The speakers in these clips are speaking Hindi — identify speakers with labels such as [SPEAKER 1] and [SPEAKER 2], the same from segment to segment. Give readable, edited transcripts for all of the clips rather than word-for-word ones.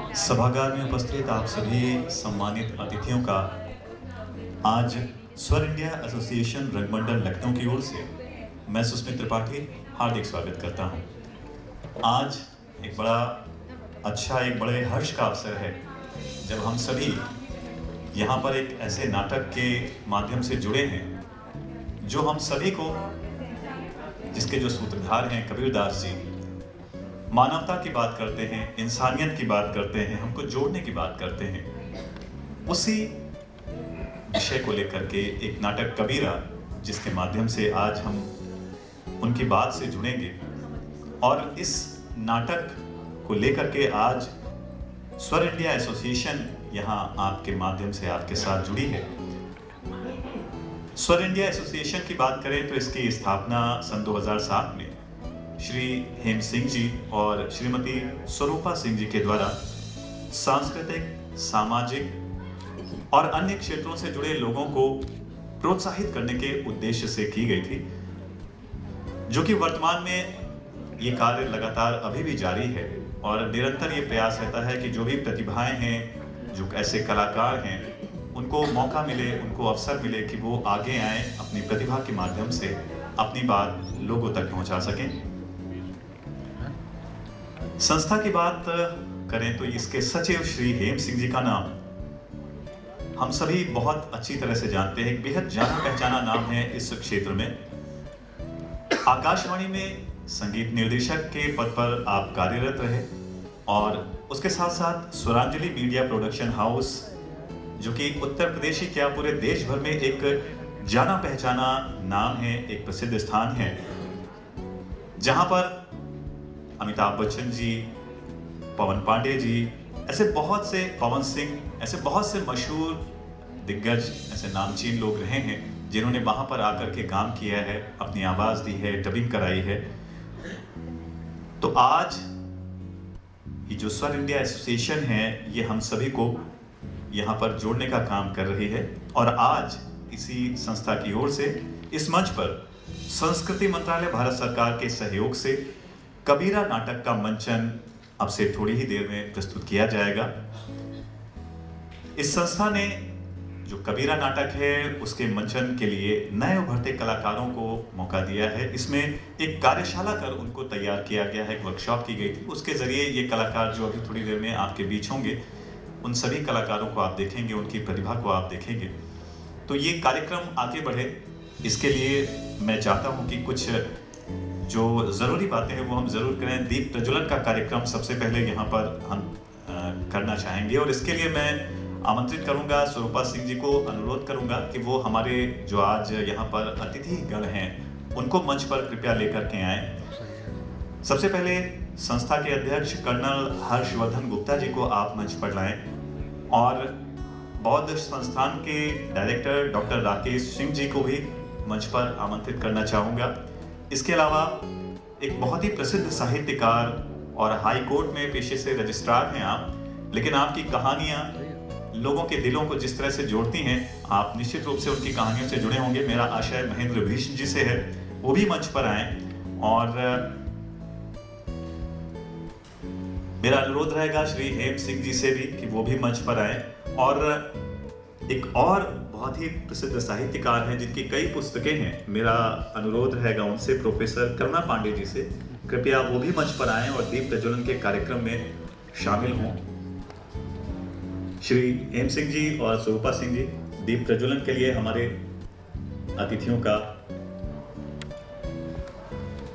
[SPEAKER 1] सभागार में उपस्थित आप सभी सम्मानित अतिथियों का आज स्वर इंडिया एसोसिएशन रंगमंडल लखनऊ की ओर से मैं सुस्मित त्रिपाठी हार्दिक स्वागत करता हूं। आज एक बड़े हर्ष का अवसर है जब हम सभी यहाँ पर एक ऐसे नाटक के माध्यम से जुड़े हैं जो हम सभी को, जिसके जो सूत्रधार हैं कबीरदास जी, मानवता की बात करते हैं, इंसानियत की बात करते हैं, हमको जोड़ने की बात करते हैं। उसी विषय को लेकर के एक नाटक कबीरा, जिसके माध्यम से आज हम उनकी बात से जुड़ेंगे और इस नाटक को लेकर के आज स्वर इंडिया एसोसिएशन यहाँ आपके माध्यम से आपके साथ जुड़ी है। स्वर इंडिया एसोसिएशन की बात करें तो इसकी स्थापना सन 2007 में श्री हेम सिंह जी और श्रीमती स्वरूपा सिंह जी के द्वारा सांस्कृतिक, सामाजिक और अन्य क्षेत्रों से जुड़े लोगों को प्रोत्साहित करने के उद्देश्य से की गई थी, जो कि वर्तमान में ये कार्य लगातार अभी भी जारी है और निरंतर ये प्रयास रहता है कि जो भी प्रतिभाएं हैं, जो ऐसे कलाकार हैं, उनको मौका मिले, उनको अवसर मिले कि वो आगे आएं, अपनी प्रतिभा के माध्यम से अपनी बात लोगों तक पहुंचा सकें। संस्था की बात करें तो इसके सचिव श्री हेम सिंह जी का नाम हम सभी बहुत अच्छी तरह से जानते हैं। एक बेहद जाना पहचाना नाम है इस क्षेत्र में। आकाशवाणी में संगीत निर्देशक के पद पर आप कार्यरत रहे और उसके साथ साथ स्वरांजलि मीडिया प्रोडक्शन हाउस, जो कि उत्तर प्रदेश ही क्या पूरे देश भर में एक जाना पहचाना नाम है, एक प्रसिद्ध स्थान है, जहां पर अमिताभ बच्चन जी, पवन पांडे जी, पवन सिंह, ऐसे बहुत से मशहूर दिग्गज, ऐसे नामचीन लोग रहे हैं जिन्होंने वहां पर आकर के काम किया है, अपनी आवाज दी है, डबिंग कराई है। तो आज ये जो स्वर इंडिया एसोसिएशन है, ये हम सभी को यहाँ पर जोड़ने का काम कर रही है और आज इसी संस्था की ओर से इस मंच पर संस्कृति मंत्रालय भारत सरकार के सहयोग से कबीरा नाटक का मंचन अब से थोड़ी ही देर में प्रस्तुत किया जाएगा। इस संस्था ने जो कबीरा नाटक है उसके मंचन के लिए नए उभरते कलाकारों को मौका दिया है। इसमें एक कार्यशाला कर उनको तैयार किया गया है, एक वर्कशॉप की गई थी। उसके जरिए ये कलाकार जो अभी थोड़ी देर में आपके बीच होंगे, उन सभी कलाकारों को आप देखेंगे, उनकी प्रतिभा को आप देखेंगे। तो ये कार्यक्रम आगे बढ़े, इसके लिए मैं चाहता हूँ कि कुछ जो ज़रूरी बातें हैं वो हम ज़रूर करें। दीप प्रज्वलन का कार्यक्रम सबसे पहले यहाँ पर हम करना चाहेंगे और इसके लिए मैं आमंत्रित करूँगा स्वरूपा सिंह जी को, अनुरोध करूँगा कि वो हमारे जो आज यहाँ पर अतिथिगण हैं उनको मंच पर कृपया लेकर के आएँ। सबसे पहले संस्था के अध्यक्ष कर्नल हर्षवर्धन गुप्ता जी को आप मंच पर लाएं और बौद्ध संस्थान के डायरेक्टर डॉक्टर राकेश सिंह जी को भी मंच पर आमंत्रित करना चाहूँगा। इसके अलावा एक बहुत ही प्रसिद्ध साहित्यकार और हाई कोर्ट में पेशे से रजिस्ट्रार हैं आप, लेकिन आपकी कहानियां लोगों के दिलों को जिस तरह से जोड़ती हैं, आप निश्चित रूप से उनकी कहानियों से जुड़े होंगे। मेरा आशय महेंद्र भीष्म जी से है, वो भी मंच पर आएं और मेरा अनुरोध रहेगा श्री हेम सिंह जी से भी कि वो भी मंच पर आएं। और एक और बहुत ही प्रसिद्ध साहित्यकार हैं जिनकी कई पुस्तकें हैं, मेरा अनुरोध रहेगा उनसे, प्रोफेसर करुणा पांडे जी से, कृपया वो भी मंच पर आएं और दीप प्रज्वलन के कार्यक्रम में शामिल हों। श्री हेम सिंह जी और स्वरूपा सिंह जी दीप प्रज्वलन के लिए हमारे अतिथियों का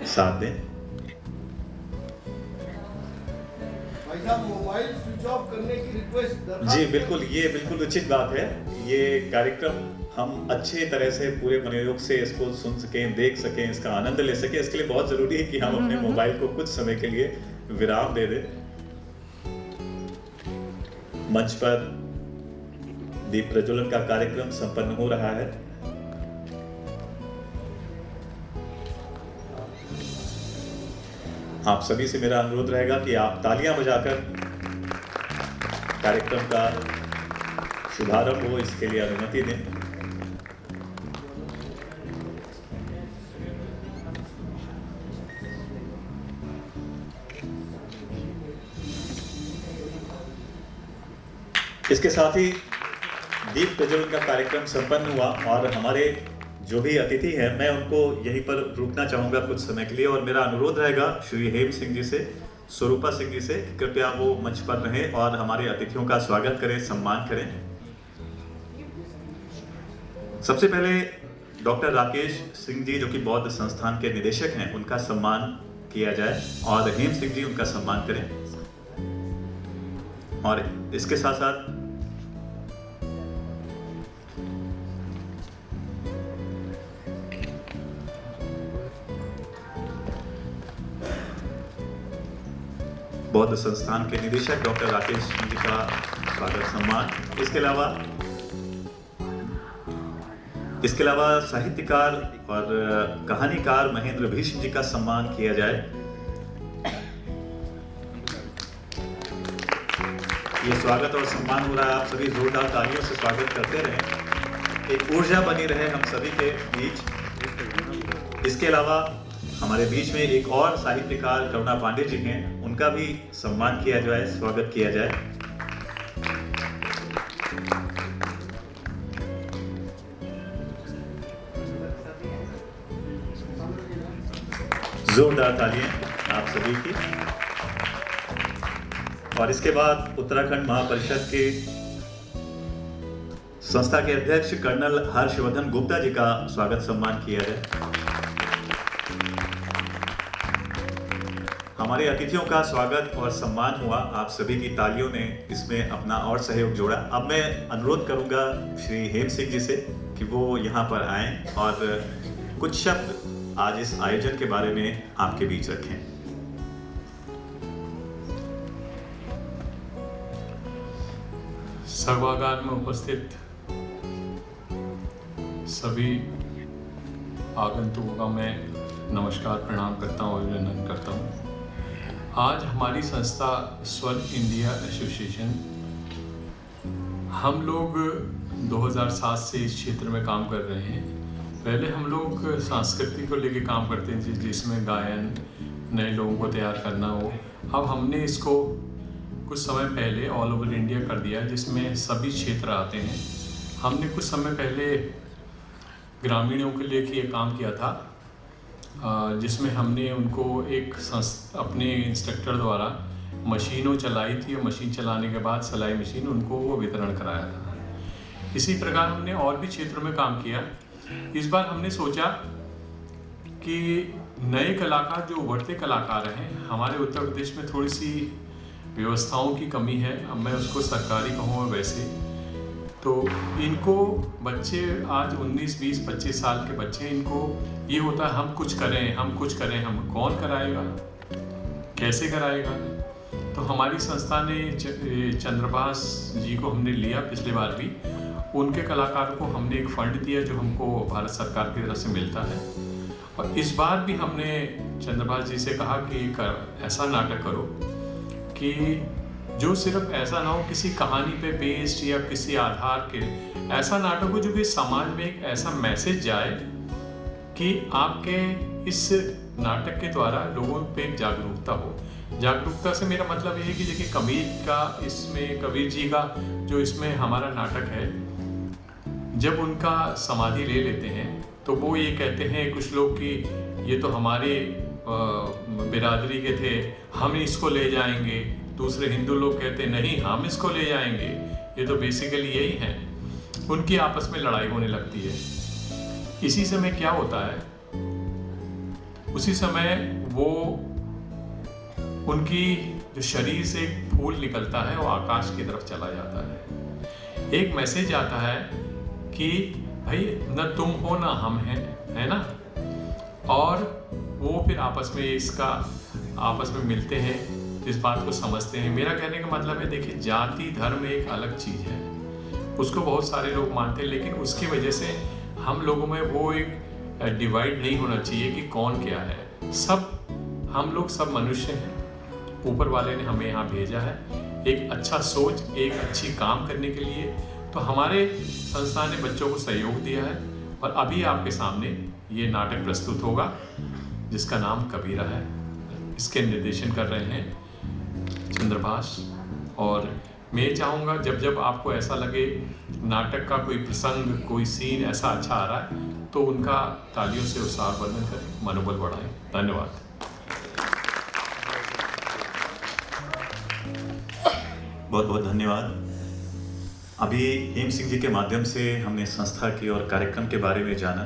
[SPEAKER 1] साथ दें।
[SPEAKER 2] मोबाइल स्विच ऑफ करने की रिक्वेस्ट
[SPEAKER 1] जी बिल्कुल, ये बिल्कुल उचित बात है। ये कार्यक्रम हम अच्छे तरह से पूरे मनोयोग से इसको सुन सकें, देख सकें, इसका आनंद ले सकें, इसके लिए बहुत जरूरी है कि हम अपने मोबाइल को कुछ समय के लिए विराम दे दें। मंच पर दीप प्रज्वलन का कार्यक्रम संपन्न हो रहा है। आप सभी से मेरा अनुरोध रहेगा कि आप तालियां बजाकर कार्यक्रम का शुभारंभ हो, इसके लिए अनुमति दें। इसके साथ ही दीप प्रज्वलन का कार्यक्रम संपन्न हुआ और हमारे जो भी अतिथि हैं मैं उनको यहीं पर रुकना चाहूँगा कुछ समय के लिए और मेरा अनुरोध रहेगा श्री हेम सिंह जी से, स्वरूपा सिंह जी से, कृपया वो मंच पर रहें और हमारे अतिथियों का स्वागत करें, सम्मान करें। सबसे पहले डॉक्टर राकेश सिंह जी जो कि बौद्ध संस्थान के निदेशक हैं उनका सम्मान किया जाए और हेम सिंह जी उनका सम्मान करें। और इसके साथ साथ बौद्ध संस्थान के निदेशक डॉक्टर राकेश सिंह जी का स्वागत सम्मान। इसके अलावा साहित्यकार और कहानीकार महेंद्र भीष्म जी का सम्मान किया जाए। ये स्वागत और सम्मान हो रहा है, आप सभी जोरदार तालियों से स्वागत करते रहें, एक ऊर्जा बनी रहे हम सभी के बीच। इसके अलावा हमारे बीच में एक और साहित्यकार करुणा पांडे जी हैं, उनका भी सम्मान किया जाए, स्वागत किया जाए। जोरदार तालियां आप सभी की। और इसके बाद उत्तराखंड महापरिषद के संस्था के अध्यक्ष कर्नल हर्षवर्धन गुप्ता जी का स्वागत सम्मान किया जाए। हमारे अतिथियों का स्वागत और सम्मान हुआ, आप सभी की तालियों ने इसमें अपना और सहयोग जोड़ा। अब मैं अनुरोध करूंगा श्री हेम सिंह जी से कि वो यहाँ पर आएं और कुछ शब्द आज इस आयोजन के बारे में आपके बीच रखें।
[SPEAKER 3] सभागार में उपस्थित सभी आगंतुकों का मैं नमस्कार प्रणाम करता हूँ, अभिनंदन करता हूँ। आज हमारी संस्था स्वर्ण इंडिया एसोसिएशन, हम लोग 2007 से इस क्षेत्र में काम कर रहे हैं। पहले हम लोग संस्कृति को लेके काम करते थे, जिसमें गायन, नए लोगों को तैयार करना हो। अब हमने इसको कुछ समय पहले ऑल ओवर इंडिया कर दिया, जिसमें सभी क्षेत्र आते हैं। हमने कुछ समय पहले ग्रामीणों के लिए ये काम किया था, जिसमें हमने उनको एक अपने इंस्ट्रक्टर द्वारा मशीनों चलाई थी और मशीन चलाने के बाद सिलाई मशीन उनको वो वितरण कराया था। इसी प्रकार हमने और भी क्षेत्रों में काम किया। इस बार हमने सोचा कि नए कलाकार जो उभरते कलाकार हैं, हमारे उत्तर प्रदेश में थोड़ी सी व्यवस्थाओं की कमी है, अब मैं उसको सरकारी कहूँ वैसे तो इनको बच्चे आज 19, 20, 25 साल के बच्चे, इनको ये होता है हम कुछ करें, हम कौन कराएगा, कैसे कराएगा। तो हमारी संस्था ने चंद्रभाष जी को हमने लिया पिछले बार भी, उनके कलाकारों को हमने एक फंड दिया जो हमको भारत सरकार की तरफ से मिलता है। और इस बार भी हमने चंद्रभाष जी से कहा कि एक ऐसा नाटक करो कि जो सिर्फ ऐसा ना हो किसी कहानी पे बेस्ड या किसी आधार के, ऐसा नाटक हो जो कि समाज में एक ऐसा मैसेज जाए कि आपके इस नाटक के द्वारा लोगों पे एक जागरूकता हो। जागरूकता से मेरा मतलब ये है कि देखिए कबीर जी का जो इसमें हमारा नाटक है, जब उनका समाधि ले लेते हैं तो वो ये कहते हैं कुछ लोग कि ये तो हमारे बिरादरी के थे, हम इसको ले जाएंगे। दूसरे हिंदू लोग कहते नहीं, हम इसको ले जाएंगे। ये तो बेसिकली यही है, उनकी आपस में लड़ाई होने लगती है। इसी समय क्या होता है, उसी समय वो उनकी जो शरीर से एक फूल निकलता है वो आकाश की तरफ चला जाता है। एक मैसेज आता है कि भाई न तुम हो ना हम हैं, है ना। और वो फिर आपस में मिलते हैं, इस बात को समझते हैं। मेरा कहने का मतलब है, देखिए जाति धर्म एक अलग चीज़ है, उसको बहुत सारे लोग मानते हैं, लेकिन उसकी वजह से हम लोगों में वो एक डिवाइड नहीं होना चाहिए कि कौन क्या है। हम लोग सब मनुष्य हैं, ऊपर वाले ने हमें यहाँ भेजा है एक अच्छा सोच, एक अच्छी काम करने के लिए। तो हमारे संस्था ने बच्चों को सहयोग दिया है और अभी आपके सामने ये नाटक प्रस्तुत होगा जिसका नाम कबीरा है। इसके निर्देशन कर रहे हैं चंद्रभाष और मैं चाहूँगा जब जब आपको ऐसा लगे नाटक का कोई प्रसंग, कोई सीन ऐसा अच्छा आ रहा है, तो उनका तालियों से उत्साह वर्धन करें, मनोबल बढ़ाएं। धन्यवाद।
[SPEAKER 1] बहुत बहुत धन्यवाद। अभी हेम सिंह जी के माध्यम से हमने संस्था के और कार्यक्रम के बारे में जाना,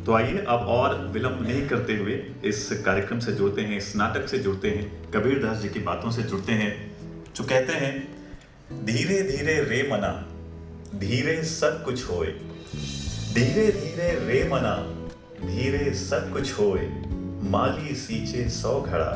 [SPEAKER 1] तो आइए अब और विलंब नहीं करते हुए इस कार्यक्रम से जुड़ते हैं, इस नाटक से जुड़ते हैं, कबीरदास जी की बातों से जुड़ते हैं, जो कहते हैं धीरे धीरे रे मना धीरे सब कुछ होए, धीरे धीरे रे मना धीरे सब कुछ होए, माली सींचे 100 घड़ा।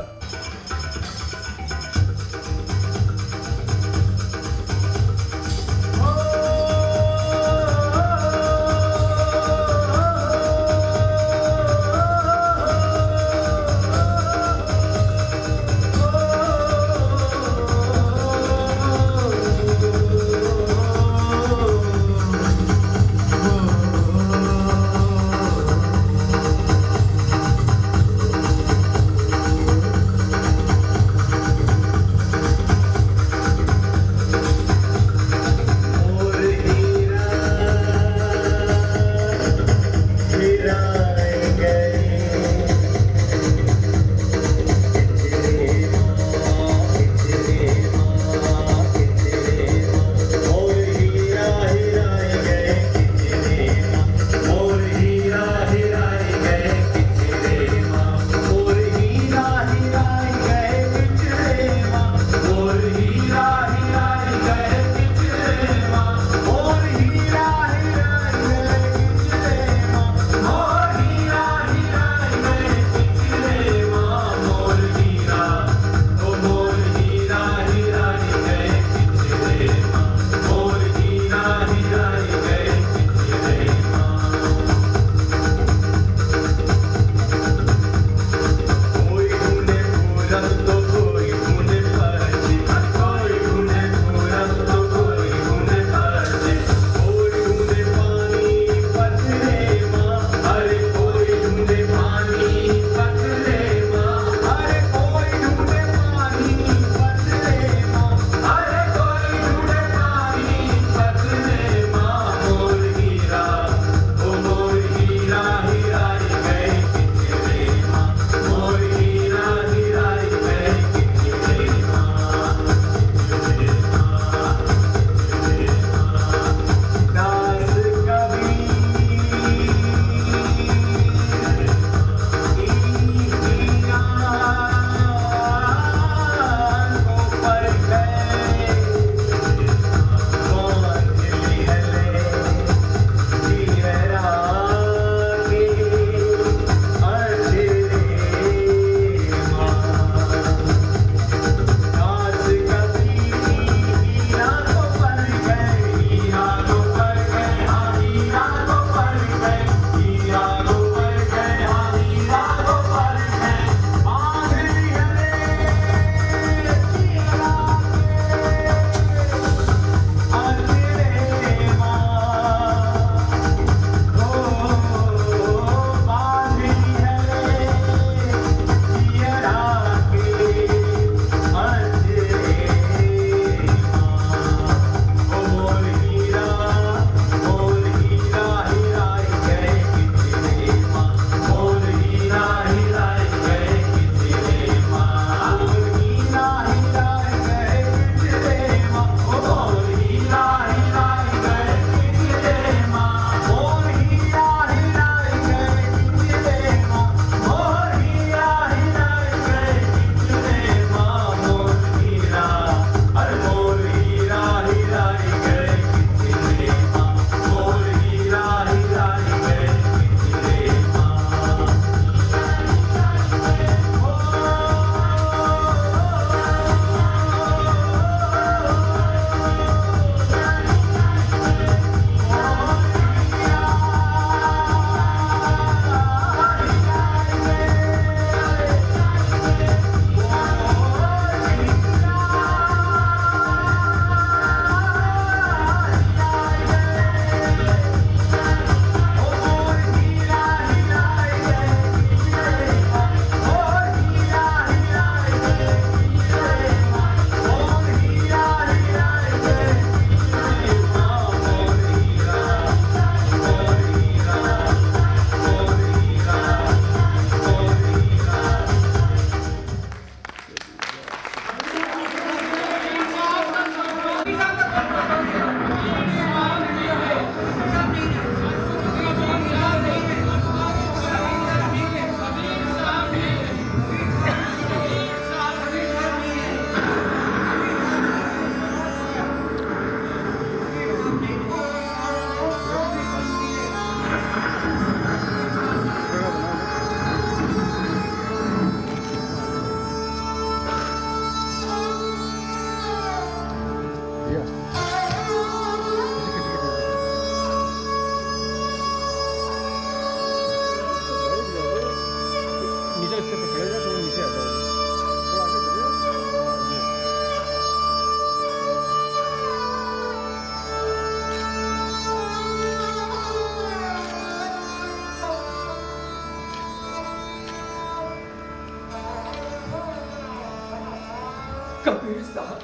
[SPEAKER 4] कबीर साहब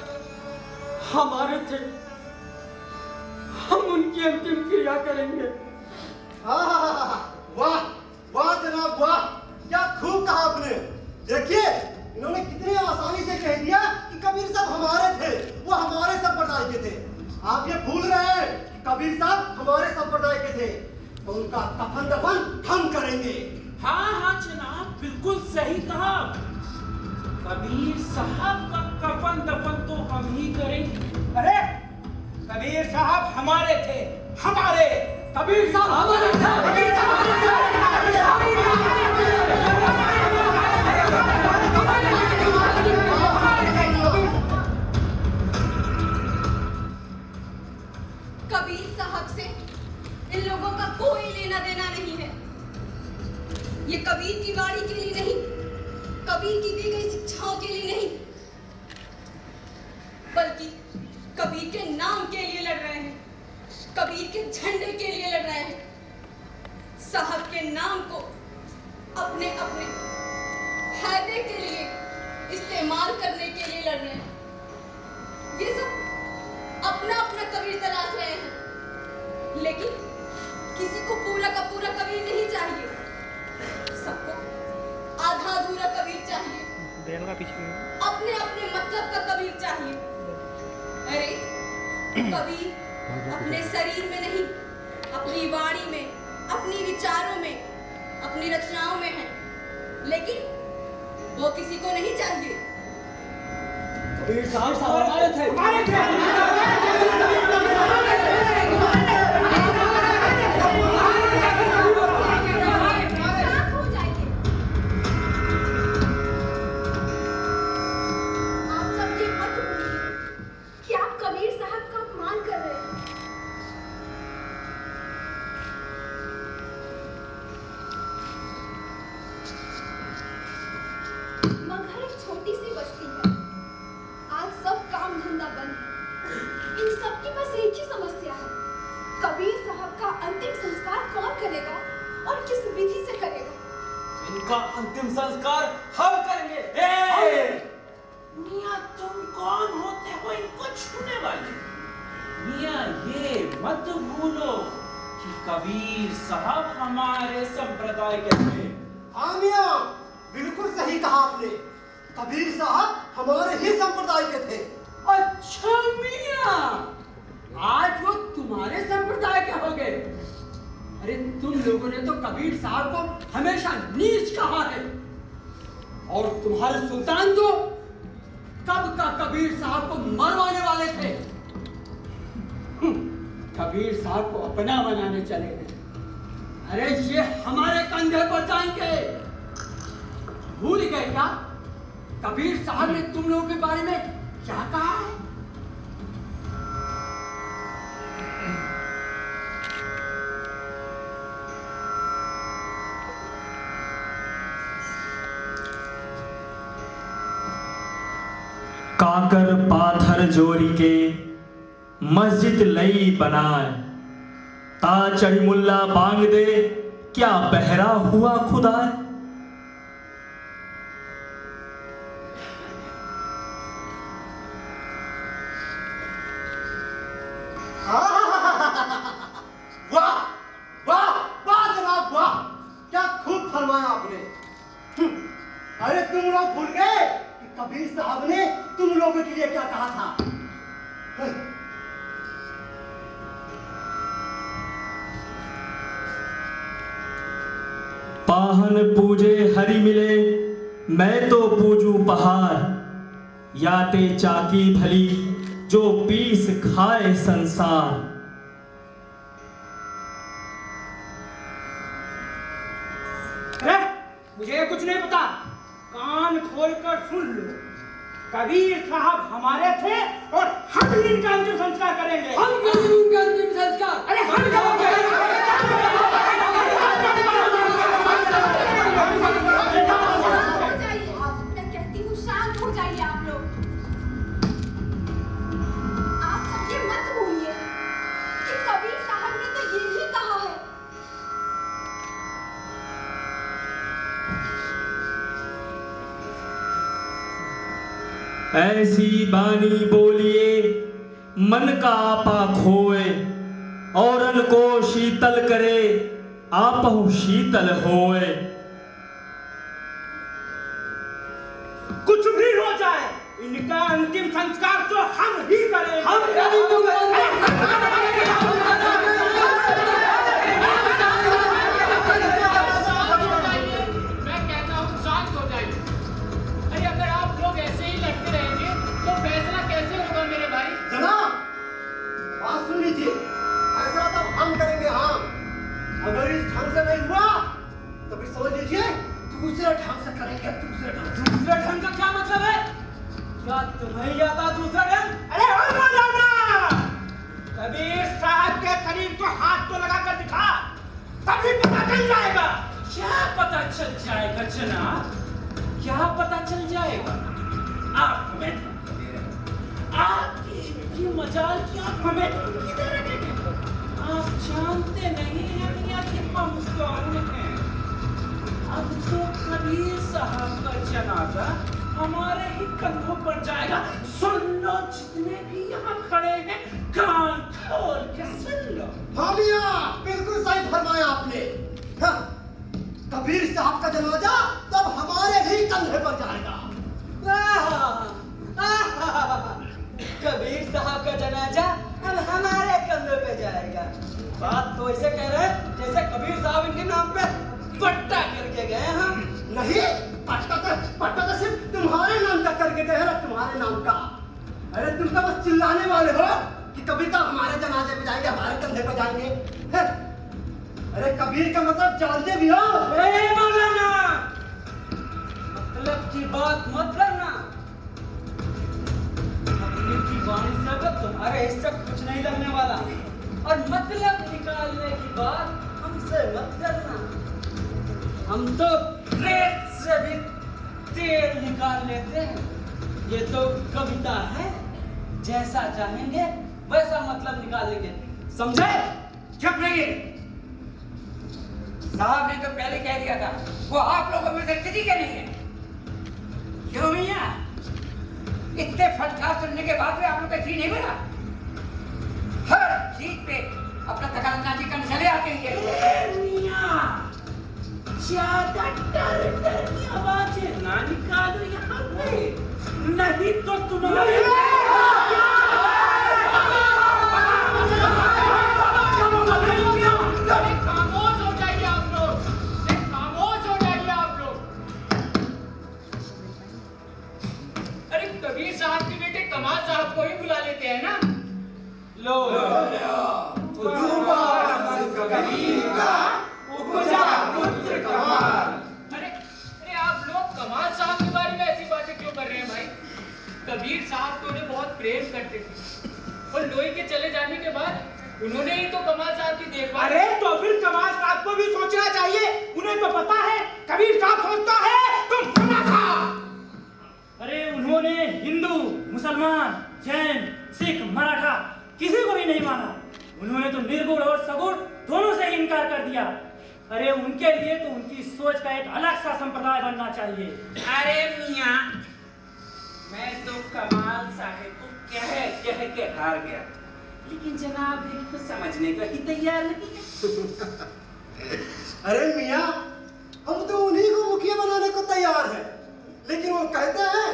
[SPEAKER 4] हमारे थे, हम उनकी अंतिम क्रिया करेंगे।
[SPEAKER 2] वाह वाह जनाब वाह, क्या खूब कहा आपने। देखिए इन्होंने कितनी आसानी से कह दिया कि कबीर साहब हमारे थे, वो हमारे संप्रदाय के थे। आप ये भूल रहे हैं कि कबीर साहब हमारे संप्रदाय के थे, तो उनका कफन दफन हम करेंगे।
[SPEAKER 5] हाँ हाँ जनाब, बिल्कुल सही कहा। कबीर साहब का कफन दफन तो हम ही करेंगे।
[SPEAKER 4] अरे कबीर साहब हमारे थे, हमारे कबीर साहब हमारे थे, कबीर
[SPEAKER 6] कबीर साहब से इन लोगों का कोई लेना देना नहीं है। ये कबीर की वाणी के लिए नहीं, कबीर की दी गई शिक्षाओं के लिए नहीं, बल्कि कबीर के नाम के लिए लड़ रहे हैं, कबीर के झंडे के लिए लड़ रहे हैं। साहब के नाम को अपने अपने फायदे के लिए इस्तेमाल करने के लिए लड़ रहे हैं। ये सब अपना अपना कबीर तलाश रहे हैं, लेकिन किसी को पूरा का पूरा कबीर नहीं चाहिए, सबको आधा अधूरा कबीर चाहिए, अपने अपने मतलब का कबीर चाहिए। अरे कबीर अपने शरीर में नहीं, अपनी वाणी में, अपनी विचारों में, अपनी रचनाओं में है, लेकिन वो किसी को नहीं चाहिए।
[SPEAKER 4] कबीर साहब हमारे थे, हमारे थे।
[SPEAKER 5] अंतिम संस्कार हम करेंगे। मियाँ तुम कौन होते हो इनको छूने वाले? मियाँ ये मत भूलो कि कबीर साहब हमारे संप्रदाय के थे।
[SPEAKER 2] हाँ मियाँ, बिल्कुल सही कहा आपने। कबीर साहब हमारे ही संप्रदाय के थे।
[SPEAKER 4] अच्छा मियाँ, आज वो तुम्हारे संप्रदाय के हो गए। अरे तुम लोगों ने तो कबीर साहब को हमेशा नीच कहा है, और तुम्हारे सुल्तान तो कब का कबीर साहब को मरवाने वाले थे। कबीर साहब को अपना बनाने चले हैं। अरे ये हमारे कंधे पर जाएंगे। भूल गए क्या कबीर साहब ने तुम लोगों के बारे में क्या कहा है?
[SPEAKER 7] काकर पाथर जोरी के मस्जिद लई बनाए, ता चढ़ी मुल्ला बांग दे, क्या बहरा हुआ खुदा।
[SPEAKER 2] वाह वाह वाह जनाब वाह, क्या खूब फरमाया आपने। अरे तुम लोग भूल गए कि कबीर साहब ने तुम लोगों के लिए क्या कहा था।
[SPEAKER 7] पाहन पूजे हरि मिले, मैं तो पूजू पहाड़, याते चाकी भली जो पीस खाए संसार।
[SPEAKER 4] अरे मुझे कुछ नहीं पता, कान खोलकर सुन लो। कबीर साहब हमारे थे और हम इनका अंतिम संस्कार करेंगे। हम करेंगे उनका अंतिम संस्कार। अरे हम करेंगे।
[SPEAKER 6] मैं कहती हूँ शांत हो जाइए आप लोग। आप सब ये मत भूलिए कि कबीर साहब ने तो यही कहा है।
[SPEAKER 7] ऐसी बानी बोलिए मन का आपा खोए, औरन को शीतल करे आपहु शीतल होए।
[SPEAKER 5] कुछ भी हो जाए, इनका अंतिम संस्कार तो हम ही करेंगे।
[SPEAKER 4] हम
[SPEAKER 8] मैं कहता हूँ शांत हो जाइए। अरे अगर आप लोग ऐसे ही लड़ते रहेंगे तो फैसला कैसे होगा मेरे भाई?
[SPEAKER 2] जनाब, बात सुन लीजिए, फैसला तो हम करेंगे। हम अगर इस ढंग से नहीं हुआ तो फिर समझ लीजिए दूसरे ढंग से करेंगे।
[SPEAKER 5] दूसरे ढंग का क्या मतलब है? क्या तुम्हें ही आता दूसरा ढंग? अरे और मौलाना, कबीर साहब के शरीर को हाथ तो लगा कर दिखा, तभी पता चल जाएगा।
[SPEAKER 9] क्या पता चल जाएगा जनाब? क्या पता चल जाएगा? आप हमें धमकी दे रहे हैं। आपकी मजाल की आप हमें धमकी दे रहे हैं। आप जानते नहीं हैं मियां कि हम कौन हैं। अब तो कबीर साहब का जनाजा हमारे ही कंधों पर जाएगा। सुन लो, जितने भी यहाँ खड़े हैं, कान खोल के सुन लो।
[SPEAKER 2] हाँ मियां, बिल्कुल सही फरमाया आपने। हाँ, कबीर साहब का जनाजा तब हमारे ही कंधे पर जाएगा।
[SPEAKER 4] कबीर साहब का जनाजा अब हमारे कंधों पे जाएगा। बात तो ऐसे कह रहे हैं जैसे कबीर साहब इनके नाम पे पट्टा करके गए हम।
[SPEAKER 2] नहीं, पट्टा तो सिर्फ तुम्हारे नाम का करके गए हैं, तुम्हारे नाम का। अरे तुम तो बस चिल्लाने वाले हो कि कबीर साहब हमारे जनाजे पे जाएंगे, हमारे कंधे पे जाएंगे। हैं? अरे कबीर का मतलब जानते भी हो?
[SPEAKER 4] मौलाना, मतलब की बात मत करना। कबीर की वाणी से तो तुम्हारे हिस्से कुछ नहीं लगने वाला, और मतलब निकालने की बात हमसे मत करना। हम तो रेत से भी तेल निकाल लेते हैं। ये तो कविता है, जैसा चाहेंगे वैसा मतलब निकाल लेंगे, समझे?
[SPEAKER 5] चुप रहिए।
[SPEAKER 10] साहब ने तो पहले कह दिया था वो आप लोगों में से किसी के नहीं है। क्यों मियां? इतने फटकार सुनने के बाद भी आप लोग का जी नहीं भरा? हर चीज पे अपना दखलंदाजी करने चले आते हैं।
[SPEAKER 9] मियां, ज्यादा डर की आवाजें ना निकालो यहाँ पे, नहीं तो तुम्हारे
[SPEAKER 8] खामोश हो जाइए आप लोग, खामोश हो जाइए आप लोग। अरे कबीर साहब के बेटे कमाल साहब को ही बुला लेते हैं ना।
[SPEAKER 4] लो,
[SPEAKER 8] अरे आप लोग कमाल साहब के बारे में ऐसी बातें क्यों कर रहे हैं भाई? कबीर साहब तो उन्हें बहुत प्रेम करते थे, और लोही के चले जाने के बाद उन्होंने ही तो कमाल साहब की देखभाल।
[SPEAKER 5] अरे तो फिर कमाल साहब को भी सोचना चाहिए। उन्हें तो पता है कबीर साहब सोचता है तुम मना था।
[SPEAKER 11] अरे उन्होंने हिंदू, मुसलमान, जैन, सिख, मराठा किसी को भी नहीं माना। उन्होंने तो निर्गुण और सगुण दोनों से इनकार कर दिया। अरे उनके लिए तो उनकी सोच का एक अलग सा संप्रदाय बनना चाहिए।
[SPEAKER 9] अरे मियां, मैं तो कमाल साहब को कह के हार गया, लेकिन जनाब इनको समझने को ही तैयार नहीं है।
[SPEAKER 2] अरे मियां, हम तो उन्हीं को मुखिया बनाने को तैयार हैं, लेकिन वो कहते हैं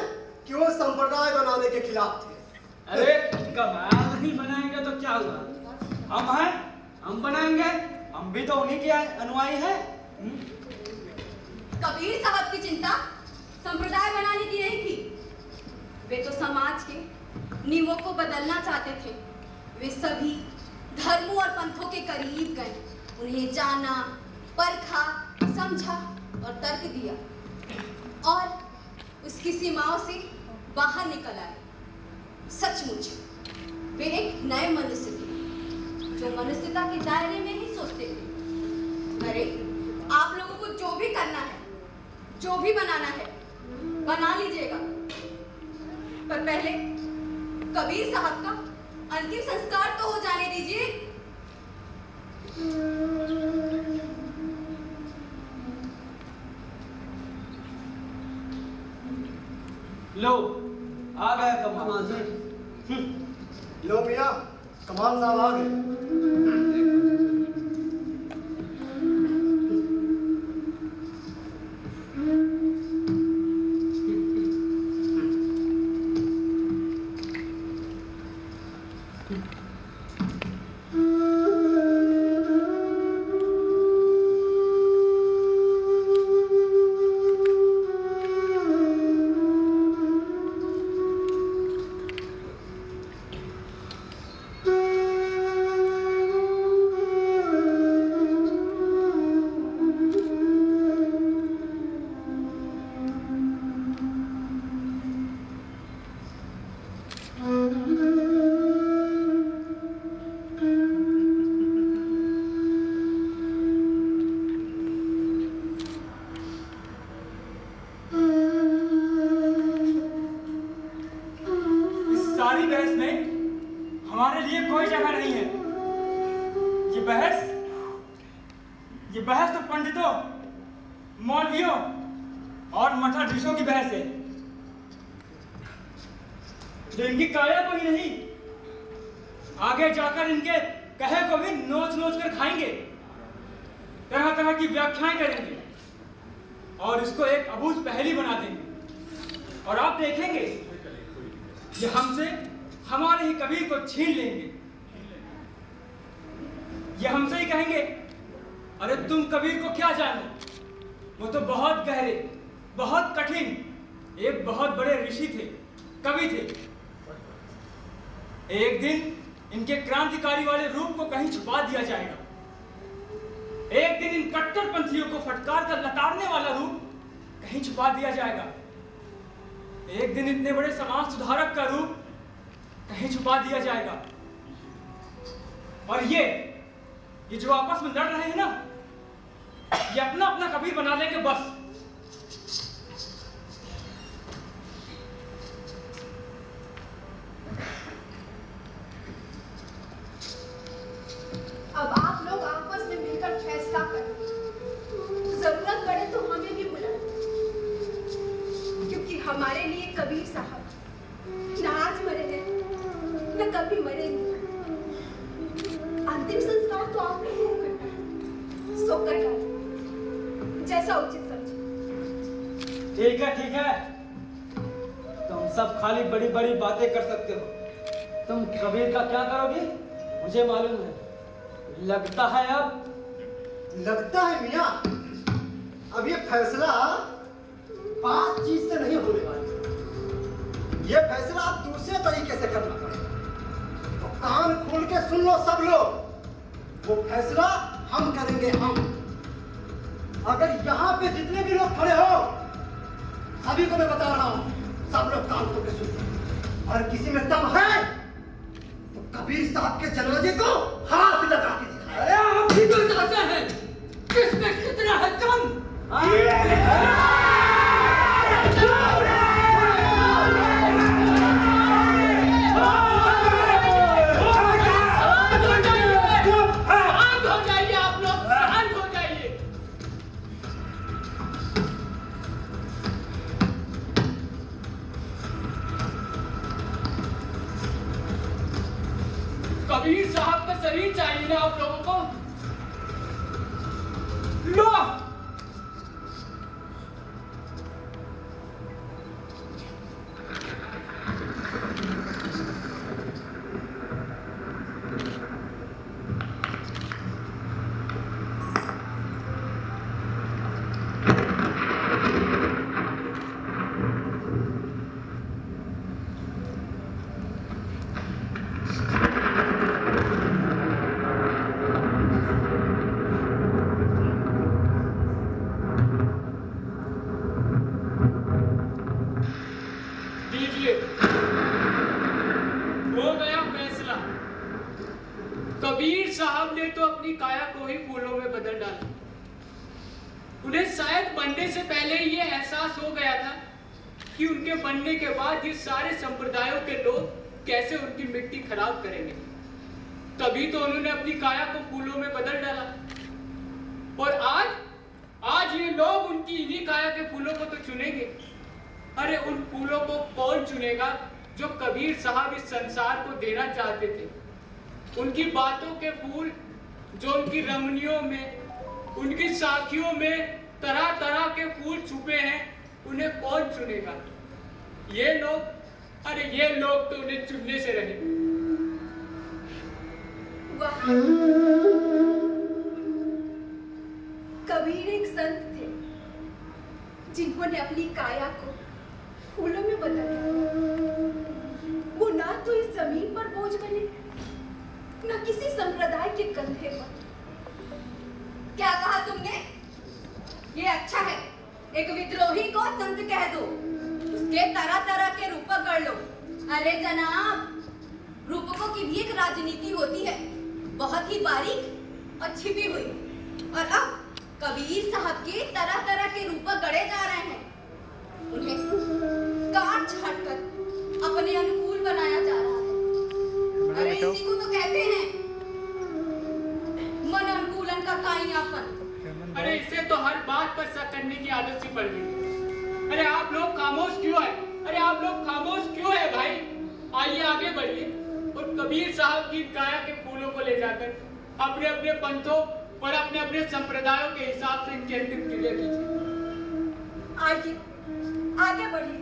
[SPEAKER 2] कि वो संप्रदाय बनाने के खिलाफ थे।
[SPEAKER 4] अरे कमाल नहीं बनाएंगे तो क्या हुआ? हम हैं, हम बनाएंगे। हम भी तो उन्हीं के अनुयायी हैं।
[SPEAKER 6] कबीर साहब की चिंता संप्रदाय बनाने की नहीं थी। वे तो समाज के नियमों को बदलना चाहते थे। वे सभी धर्मों और पंथों के करीब गए, उन्हें जाना, परखा, समझा और तर्क दिया, और उसकी सीमाओं से बाहर निकल आए। सचमुच वे एक नए मनुष्य थे, जो मनुष्यता के दायरे में ही सोचते थे। अरे आप लोगों को जो भी करना है, जो भी बनाना है, बना लीजिएगा, पर पहले कबीर साहब का अंतिम संस्कार तो हो जाने दीजिए।
[SPEAKER 11] लो,
[SPEAKER 4] आ गए कमाल जी।
[SPEAKER 2] लो मियाँ, कमाल साहब आ गए।
[SPEAKER 11] हमारे लिए कोई जगह नहीं है। ये बहस तो पंडितों, मौलवियों और मठाधीशों की बहस है, जो इनकी काया को ही नहीं, आगे जाकर इनके कहे को भी नोच नोच कर खाएंगे, तरह तरह की व्याख्याएं करेंगे और इसको एक अबूझ पहेली बना देंगे। और आप देखेंगे ये हमसे हमारे ही कबीर को छीन लेंगे। ये हमसे ही कहेंगे, अरे तुम कबीर को क्या जानो, वो तो बहुत गहरे, बहुत कठिन, एक बहुत बड़े ऋषि थे, कवि थे। एक दिन इनके क्रांतिकारी वाले रूप को कहीं छुपा दिया जाएगा। एक दिन इन कट्टरपंथियों को फटकार कर लताड़ने वाला रूप कहीं छुपा दिया जाएगा। एक दिन इतने बड़े समाज सुधारक का रूप कहीं छुपा दिया जाएगा। और ये जो आपस में लड़ रहे हैं ना, ये अपना अपना कबीर बना लेंगे बस।
[SPEAKER 6] अब आप लोग आपस में मिलकर फैसला करें, जरूरत पड़े तो हमें भी बुलाएं, क्योंकि हमारे लिए कबीर साहब न आज मरे हैं न कभी मरेंगे। अंतिम संस्कार तो आप लोगों को करना है, सो कर डालें, जैसा उचित समझे।
[SPEAKER 4] ठीक है, तुम सब खाली बड़ी बड़ी बातें कर सकते हो। तुम कबीर का क्या करोगी मुझे मालूम है। लगता है मियाँ, अब ये फैसला पांच चीज से नहीं होने वाला। ये फैसला आप दूसरे तरीके से करना पड़ेगा। तो कान खोल के सुन लो सब लोग, वो फैसला हम करेंगे हम। अगर यहाँ पे जितने भी लोग खड़े हो, सभी को मैं बता रहा हूँ, सब लोग कान खोल के सुन। और किसी में दम है तो कबीर साहब के जनाजे को हाथ लगा के दिखाए। अरे आप भी तो चाहते हैं, किसमें कितना है दम?
[SPEAKER 8] कबीर साहब का शरीर चाहिए ना आप लोगों को? लो, हो गया फैसला। कबीर साहब ने तो अपनी काया को ही फूलों में बदल डाला। उन्हें शायद बनने से पहले ये एहसास हो गया था कि उनके बनने के बाद ये सारे संप्रदायों के लोग कैसे उनकी मिट्टी खराब करेंगे। तभी तो उन्होंने अपनी काया को फूलों में बदल डाला। और आज ये लोग उनकी इन्हीं काया के फूलों को तो चुनेंगे। अरे उन फूलों को कौन चुनेगा जो कबीर साहब इस संसार को देना चाहते थे। उनकी बातों के फूल जो उनकी रमनियों में, उनकी साखियों में तरह तरह के फूल छुपे हैं, उन्हें कौन चुनेगा। ये लोग, अरे ये लोग तो उन्हें चुनने से रहे।
[SPEAKER 6] वाह, कबीर एक संत थे जिन्होंने अपनी काया को फूलों में बदल दिया। वो ना तो इस जमीन पर बोझ बने, ना किसी संप्रदाय के कंधे पर। क्या कहा तुमने? ये अच्छा है, एक विद्रोही को संत कह दो, उसके तरह तरह के रूपक गढ़ लो। अरे जनाब, रूपकों की भी एक राजनीति होती है, बहुत ही बारीक और छिपी हुई। और अब कबीर साहब के तरह तरह के रूपक गढ़े जा रहे हैं। उन्हें काट छाट कर अपने अनुकूल बनाया जा रहा है। अरे इसी को तो कहते हैं मन अनुकूलन का काइयापन।
[SPEAKER 8] अरे इसे तो हर बात पर शक करने की आदत सी पड़ गई। अरे आप लोग खामोश क्यों है? अरे आप लोग खामोश क्यों है भाई? आइए आगे बढ़िए और कबीर साहब की काया के फूलों को ले जाकर अपने अपने पंथों और अपने अपने संप्रदायों के हिसाब से इनकी अंतिम क्रिया कीजिए।
[SPEAKER 6] आइए आगे बढ़िए,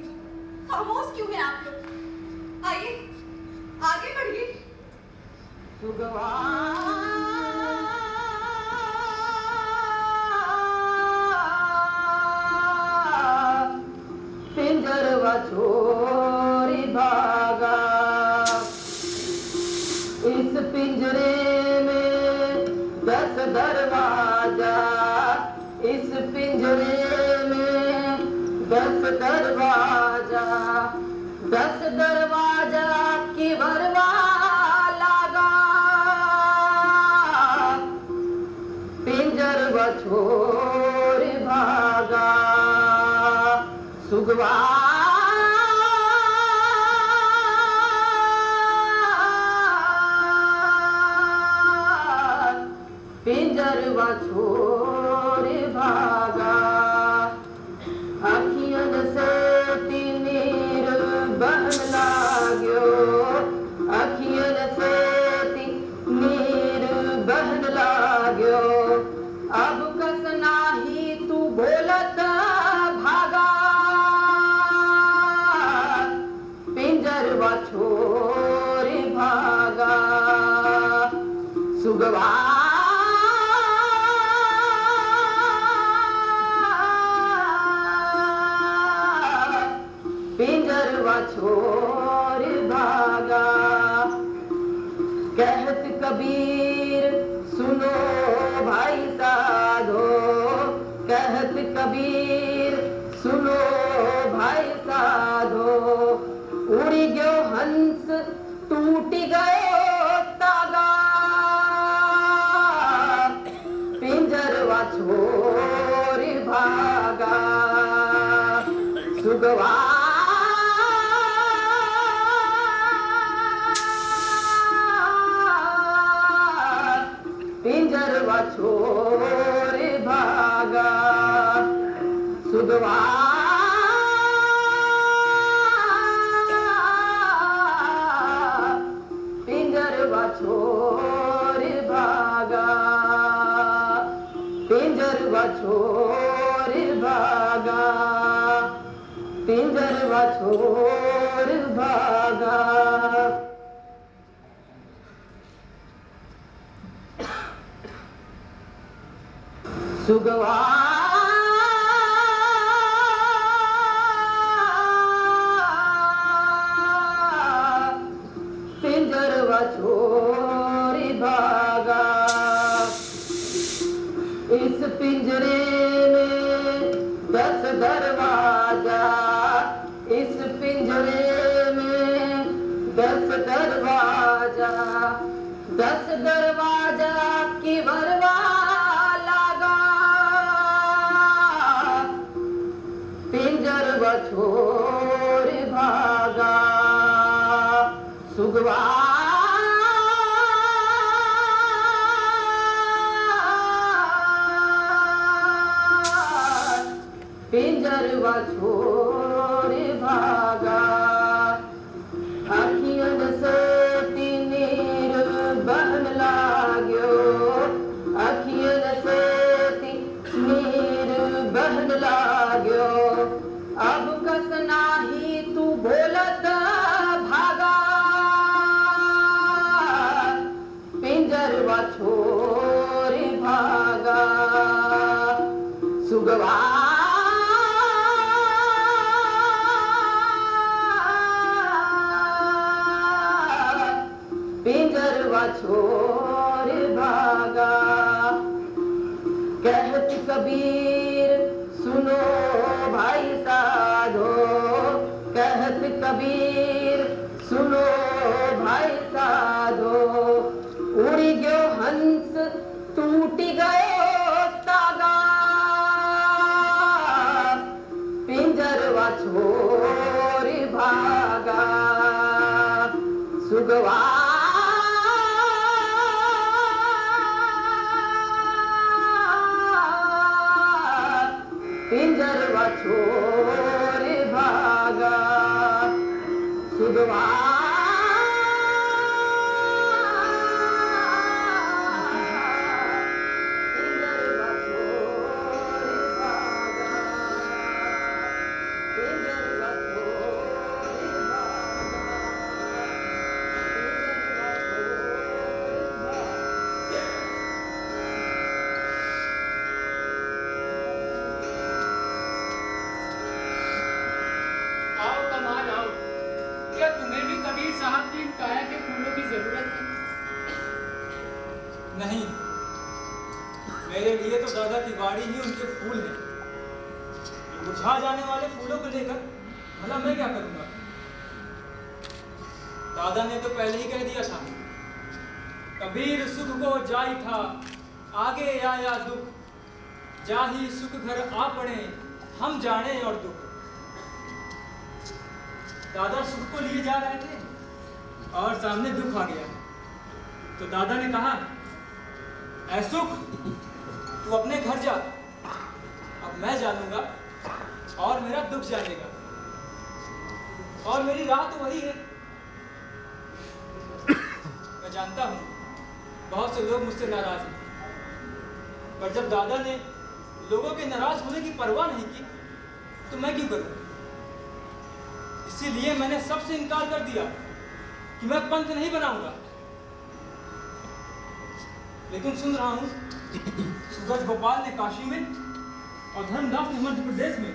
[SPEAKER 6] खामोश क्यों है आप लोग? आइए आगे बढ़िए।
[SPEAKER 10] पिंजरवा छोरी भागा, इस पिंजरे में 10 दरवाजा, इस पिंजरे में 10 दरवाजा, 10 दरवाजा की भरवा लगा, पिंजरवा छोरी भागा, सुगवा पिंजरवा छोड़ भागा, अखियन से तीनीर बहन लाग्यो, अखियन से तीनीर बहन लाग्यो, अब कस नाही तू बोलत भागा, पिंजरवा छोड़ भागा, सुगवा पिंजरवा छोड़ भागा, कहत कबीर सुनो भाई साधो, कहत कबीर सुनो भाई साधो, उड़ी गयो हंस टूटी गयो तागा, पिंजरवा छोड़ भागा, सुगवा पिंजरवा छोड़ भागा, सुगवा पिंजरवा छोड़ भागा, पिंजरवा छोड़ भागा, पिंजरवा छोड़ भागा। सुगवा पिंजरवा छोड़ भागा, इस पिंजरे में 10 दरवाजा, इस पिंजरे में 10 दरवाजा, 10 दरवाजा की भरवा पिंजरवा छोड़ भागा, सुगवा पिंजरवा छोड़ बस नाही तू बोलत भागा पिंजरवा छोरी भागा सुगवा पिंजरवा छोर भागा कहत कबीर सुनो भाई साधो कहत कबीर सुनो भाई साधो उड़ी गयो हंस टूट गयो तागा पिंजरवा छोर भागा सुगवा पिंजरवा छोर भागा सुगवा पिंजरवा छोर भागा पिंजरवा छोर
[SPEAKER 8] आओ कमाल आओ। क्या तुम्हें भी कबीर साहब की इन काया के फूलों की जरूरत है?
[SPEAKER 5] नहीं, मेरे लिए तो दादा की बाड़ी ही उनके फूल हैं। मुरझा जाने वाले फूलों को लेकर भला मैं क्या करूंगा? दादा ने तो पहले ही कह दिया था, कबीर सुख को जाई था आगे आया दुख, जाही सुख घर आ पड़े हम जाने और दुख। दादा सुख को लिए जा रहे थे और सामने दुख आ गया। तो दादा ने कहा, ऐ सुख तू अपने घर जा, अब मैं जानूंगा और मेरा दुख जानेगा, और मेरी राह तो वही है। मैं जानता हूं बहुत से लोग मुझसे नाराज हैं, पर जब दादा ने लोगों के नाराज होने की परवाह नहीं की तो मैं क्यों करूं? इसीलिए मैंने सबसे इनकार कर दिया कि मैं पंथ नहीं बनाऊंगा। लेकिन सुन रहा हूं सूरज गोपाल ने काशी में और धर्मदास ने मध्य प्रदेश में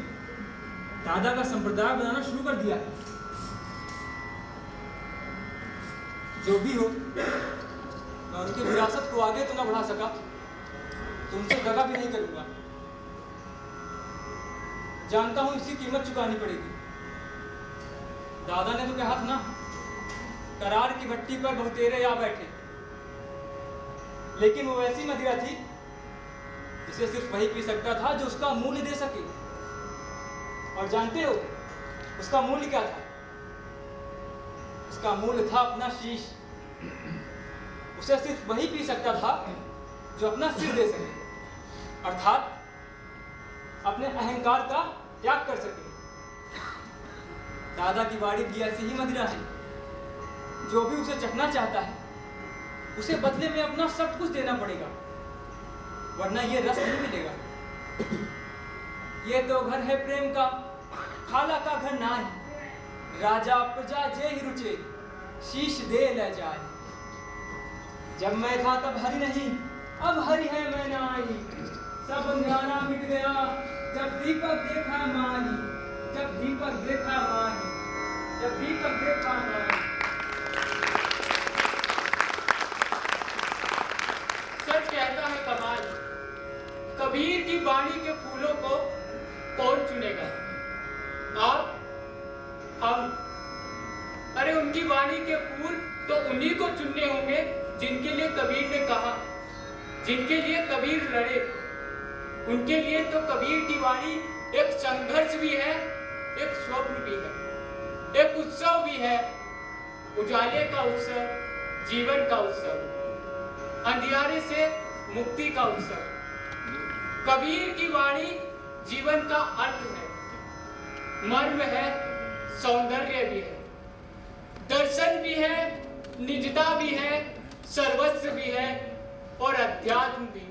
[SPEAKER 5] दादा का संप्रदाय बनाना शुरू कर दिया है। जो भी हो, मैं उनकी विरासत को आगे तो न बढ़ा सका, तुमसे दगा भी नहीं करूंगा। जानता हूं इसकी कीमत चुकानी पड़ेगी। दादा ने तो कहा था ना, करार की भट्टी पर बहुतेरे आ बैठे, लेकिन वो ऐसी मदिरा थी जिसे सिर्फ वही पी सकता था जो उसका मूल्य दे सके। और जानते हो उसका मूल्य क्या था? उसका मूल्य था अपना शीश। उसे सिर्फ वही पी सकता था जो अपना सिर दे सके, अर्थात अपने अहंकार का त्याग कर सके। दादा की बाड़ी भी ऐसी ही मदिरा है। जो भी उसे चखना चाहता है उसे बदले में अपना सब कुछ देना पड़ेगा, वरना ये रस नहीं मिलेगा। ये तो घर है प्रेम का, खाला का घर ना है, राजा प्रजा जे ही रुचे, शीश दे ले जाए। जब मैं था तब हरि नहीं, अब हरि है मैं नाही, सब अंधियारा मिट गया जब दीपक देखा माही, जब दीपक देखा माही, जब दीपक देखा माही।
[SPEAKER 8] सच कहता है कमाल, कबीर की बाणी के फूलों को कौन चुनेगा? आप, हम। अरे उनकी वाणी के फूल तो उन्हीं को चुनने होंगे जिनके लिए कबीर ने कहा, जिनके लिए कबीर लड़े। उनके लिए तो कबीर की वाणी एक संघर्ष भी है, एक स्वप्न भी है, एक उत्सव भी है, उजाले का उत्सव, जीवन का उत्सव, अंधियारे से मुक्ति का उत्सव। कबीर की वाणी जीवन का अर्थ है, मर्म है, सौंदर्य भी है, दर्शन भी है, निजता भी है, सर्वस्व भी है और अध्यात्म भी।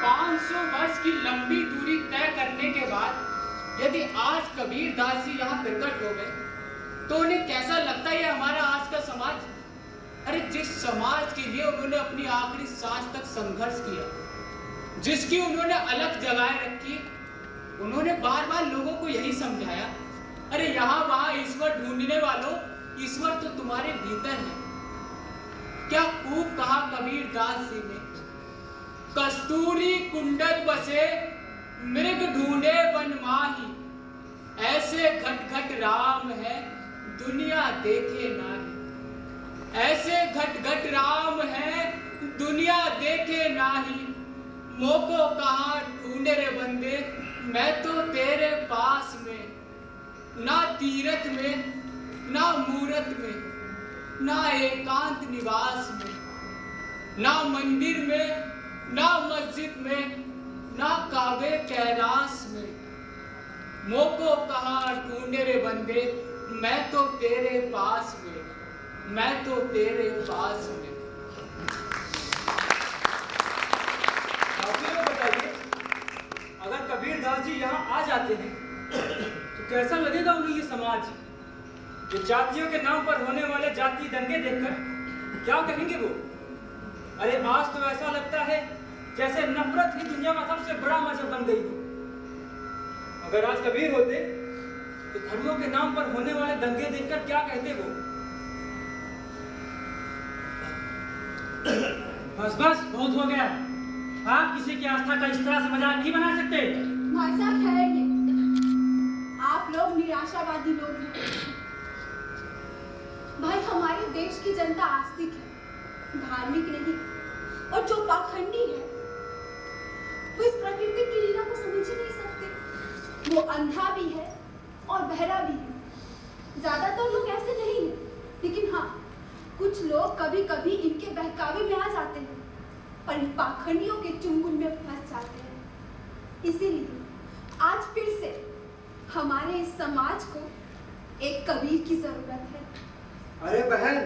[SPEAKER 8] 500 वर्ष की लंबी दूरी तय करने के बाद यदि आज कबीर दास जी यहाँ प्रकट हो गए तो उन्हें कैसा लगता है हमारा आज का समाज? अरे जिस समाज के लिए उन्होंने अपनी आखिरी सांस तक संघर्ष किया, जिसकी उन्होंने अलग जगह रखी, उन्होंने बार बार लोगों को यही समझाया, अरे यहाँ वहाँ ईश्वर ढूंढने वालों, ईश्वर तो तुम्हारे भीतर है। क्या खूब कहा कबीरदास जी ने, कस्तूरी कुंडल बसे मृग ढूंढे वन माही, ऐसे घट घट राम है दुनिया देखे नाही। ऐसे घट घट राम है दुनिया देखे नाही, मोको कहाँ ढूंढे रे बंदे मैं तो तेरे पास में। ना तीरथ में ना मूरत में ना एकांत निवास में, ना मंदिर में ना मस्जिद में ना काबे कैलाश में, मोको कहाँ ढूंढे रे बंदे मैं तो तेरे पास में, मैं तो तेरे पास में।
[SPEAKER 11] बताइए, अगर कबीरदास जी यहाँ आ जाते हैं तो कैसा लगेगा उन्हें ये समाज? ये जातियों के नाम पर होने वाले जाति दंगे देखकर क्या कहेंगे वो? अरे आज तो ऐसा लगता है जैसे नफरत ही दुनिया का सबसे बड़ा मजहब बन गई हो। अगर आज कबीर होते तो धर्मों के नाम पर होने वाले दंगे देखकर क्या कहते वो? बस बस बहुत हो गया। आप किसी की आस्था का इस तरह से मजाक नहीं बना सकते।
[SPEAKER 6] भाई साहब ठहरिए, आप लोग निराशावादी लोग हैं। भाई हमारे देश की जनता आस्तिक है, धार्मिक नहीं, और जो पाखंडी है वो इस प्रकृति की लीला को समझ ही नहीं सकते। वो अंधा भी है और बहरा भी है। ज्यादातर लोग ऐसे नहीं हैं, लेकिन हाँ कुछ लोग कभी कभी इनके बहकावे में आ जाते हैं, पर इन पाखंडियों के चुंगल में फंस जाते हैं। इसीलिए आज फिर से हमारे इस समाज को एक कबीर की जरूरत है।
[SPEAKER 2] अरे बहन,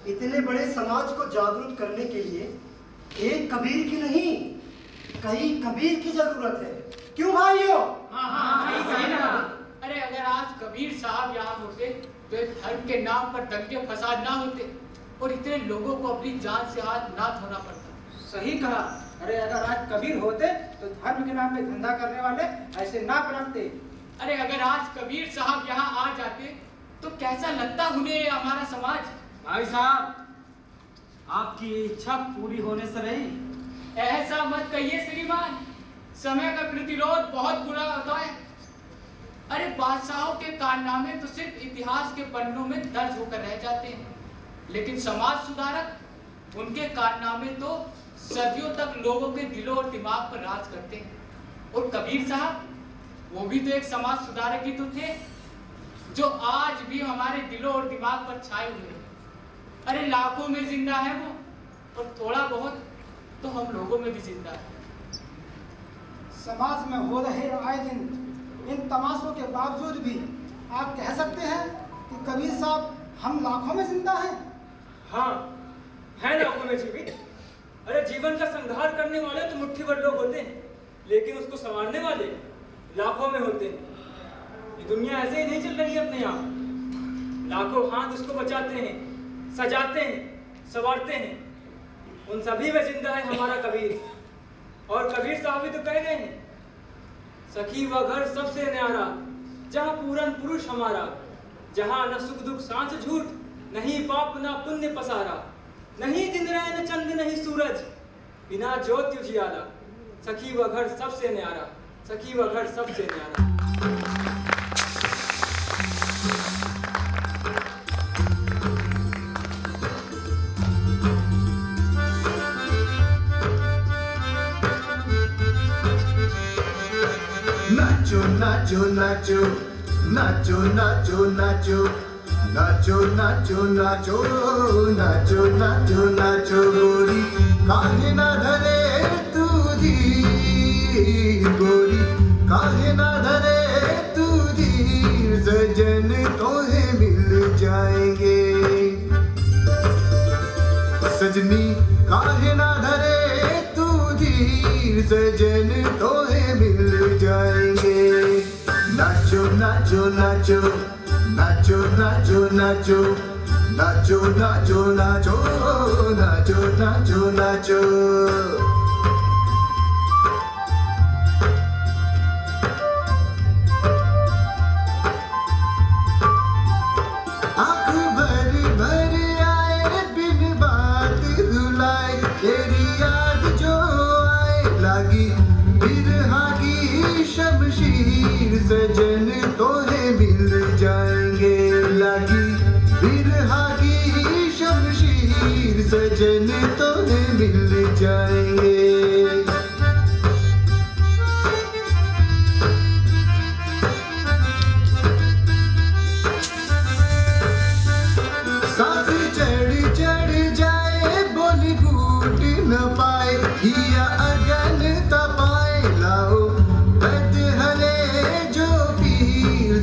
[SPEAKER 2] इतने बड़े समाज को जागरूक करने के लिए एक कबीर की नहीं कई कबीर की जरूरत है। क्यों भाइयों?
[SPEAKER 8] हाँ सही कहा। अरे अगर आज कबीर साहब यहाँ होते तो धर्म के नाम पर दंगे फसाद ना होते और इतने लोगों को अपनी जान से हाथ ना धोना पड़ता।
[SPEAKER 5] सही कहा। अरे अगर आज कबीर होते तो धर्म के नाम पे धंधा करने वाले ऐसे ना पनपते।
[SPEAKER 8] अरे अगर आज कबीर साहब यहाँ आ जाते तो कैसा लगता उन्हें हमारा समाज।
[SPEAKER 11] भाई साहब, आपकी इच्छा पूरी होने से रही।
[SPEAKER 8] ऐसा मत कहिए श्रीमान, समय का प्रतिरोध बहुत बुरा होता है। अरे बादशाहों के कारनामे तो सिर्फ इतिहास के पन्नों में दर्ज होकर रह जाते हैं, लेकिन समाज सुधारक उनके कारनामे तो सदियों तक लोगों के दिलों और दिमाग पर राज करते हैं। और कबीर साहब वो भी तो एक समाज सुधारक ही तो थे, जो आज भी हमारे दिलों और दिमाग पर छाए हुए हैं। अरे लाखों में जिंदा है वो, और थोड़ा बहुत तो हम लोगों में भी जिंदा है।
[SPEAKER 5] समाज में हो रहे आए दिन इन तमाशों के बावजूद भी आप कह सकते हैं कि कबीर साहब हम लाखों में जिंदा हैं।
[SPEAKER 11] हाँ, है लाखों में जीवित। अरे जीवन का संघार करने वाले तो मुट्ठी भर लोग होते हैं, लेकिन उसको संवारने वाले लाखों में होते हैं। ये दुनिया ऐसे ही नहीं चल रही है अपने आप। लाखों हाथ उसको बचाते हैं, सजाते हैं, संवारते हैं। उन सभी में जिंदा है हमारा कबीर। और कबीर साहब भी तो कह गए हैं, सखी व घर सबसे न्यारा, जहाँ पूरन पुरुष हमारा, जहाँ न सुख दुख सांस झूठ, नहीं पाप न पुण्य पसारा, नहीं दिन रैन चंद नहीं सूरज, बिना ज्योति उजियारा, सखी व घर सबसे न्यारा, सखी व घर सबसे न्यारा।
[SPEAKER 12] नाचो नाचो नाचो नाचो नाचो नाचो नाचो नाचो नाचो नाचो नाचो नाचो गोरी काहे ना धरे तुझी गोरी काहे ना धरे तुझी सजन तोहे मिल जाएंगे सजनी काहे ना धरे तुझी सजन तोहे मिल जाएंगे नाचो नाचो नाचो नाचो नाचो नाचो नाचो नाचो नाचो नाचो नाचो नाचो आँख भर भर आए बिन बात लागी बिरहा की शमशीर सजन तोहे मिल जाएंगे लागी बिरहा की शमशीर सजन तोहे मिल जाएंगे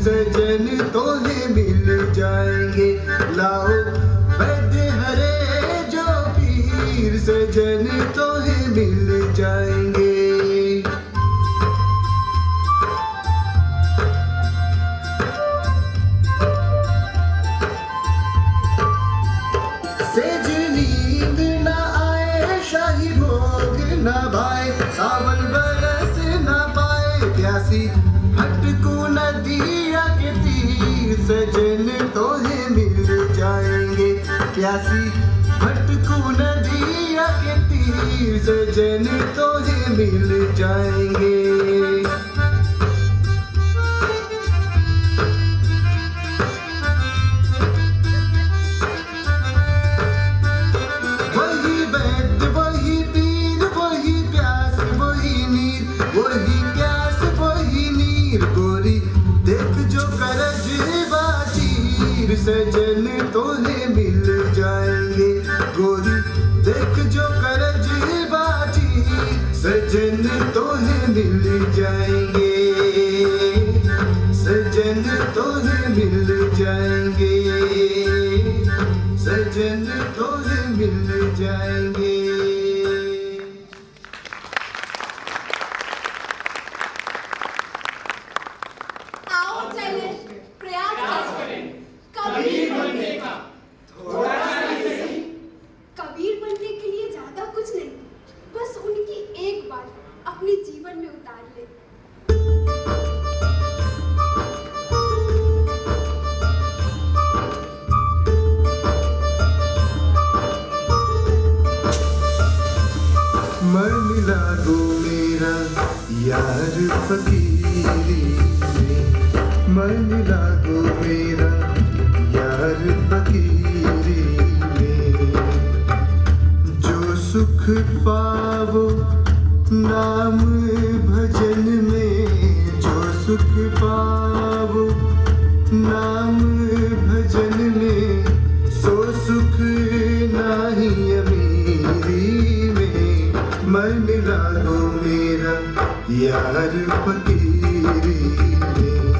[SPEAKER 12] सजन तोहे मिल जाएंगे लाओ वैद हरे जो पीर सजन तोहे मिल जाएंगे सेज नींद न आए शाही भोग न भाए सावन बरस न पाए प्यासी भटकू नदिया के तीर सजन तोहे मिल जाएंगे प्यासी भटकू नदिया के तीर सजन तोहे मिल जाएंगे वही वैद्य वही पीर वही प्यास वही नीर वही प्यास वही नीर गोरी देख जो करज बाचीर सजन तोहे मिल जाएंगे गोरी देख जो करज बाचीर सजन तोहे मिल जाएंगे सजन तोहे मिल जाएंगे सजन तोहे मिल जाएंगे
[SPEAKER 6] कबीर बनने के लिए ज्यादा कुछ नहीं, बस उनकी एक बात अपने जीवन में उतार ले।
[SPEAKER 12] मन लागो मेरा यार फकीरी में मन लागो मेरा यार फकीरी सुख पावो नाम भजन में जो सुख पावो नाम भजन में सो सुख नाही अमीरी में मन लागो मेरा यार फकीरी में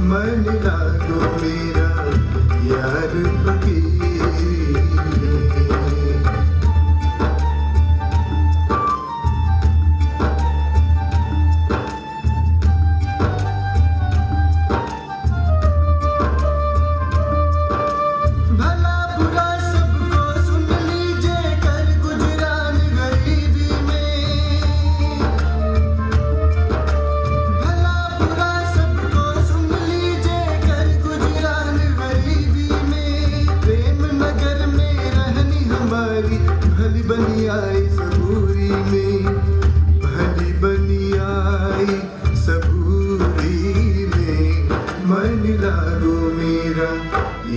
[SPEAKER 12] मन लागो मेरा यार फकीरी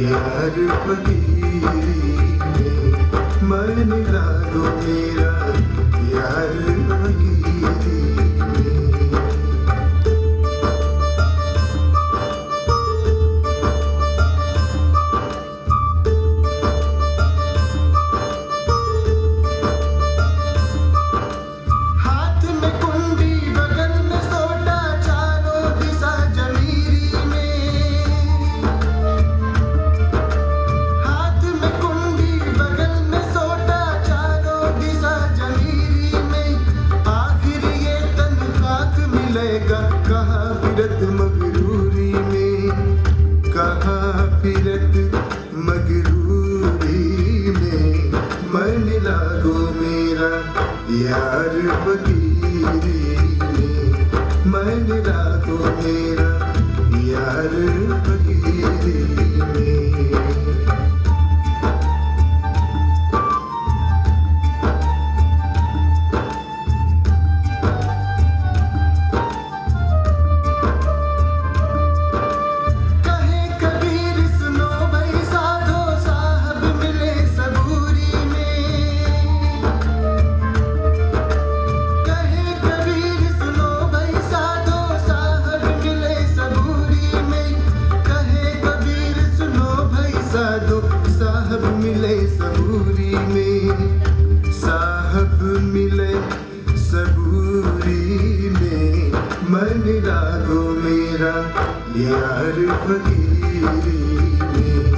[SPEAKER 12] यार फकीरी में मन लागो मेरा यार फकीरी हाथ में कुंडी बगल में सोटा चारों दिशा जमीरी में हाथ में कुंडी बगल में सोटा चारों दिशा जमीरी में आखिर ये तन खाक मिलेगा कहाँ फिरत मगरूरी में कहाँ फिरत मगरूरी में मन लागो मेरा यार फकीरी में मन लागो मेरा यार फकीरी में यार फकीरी में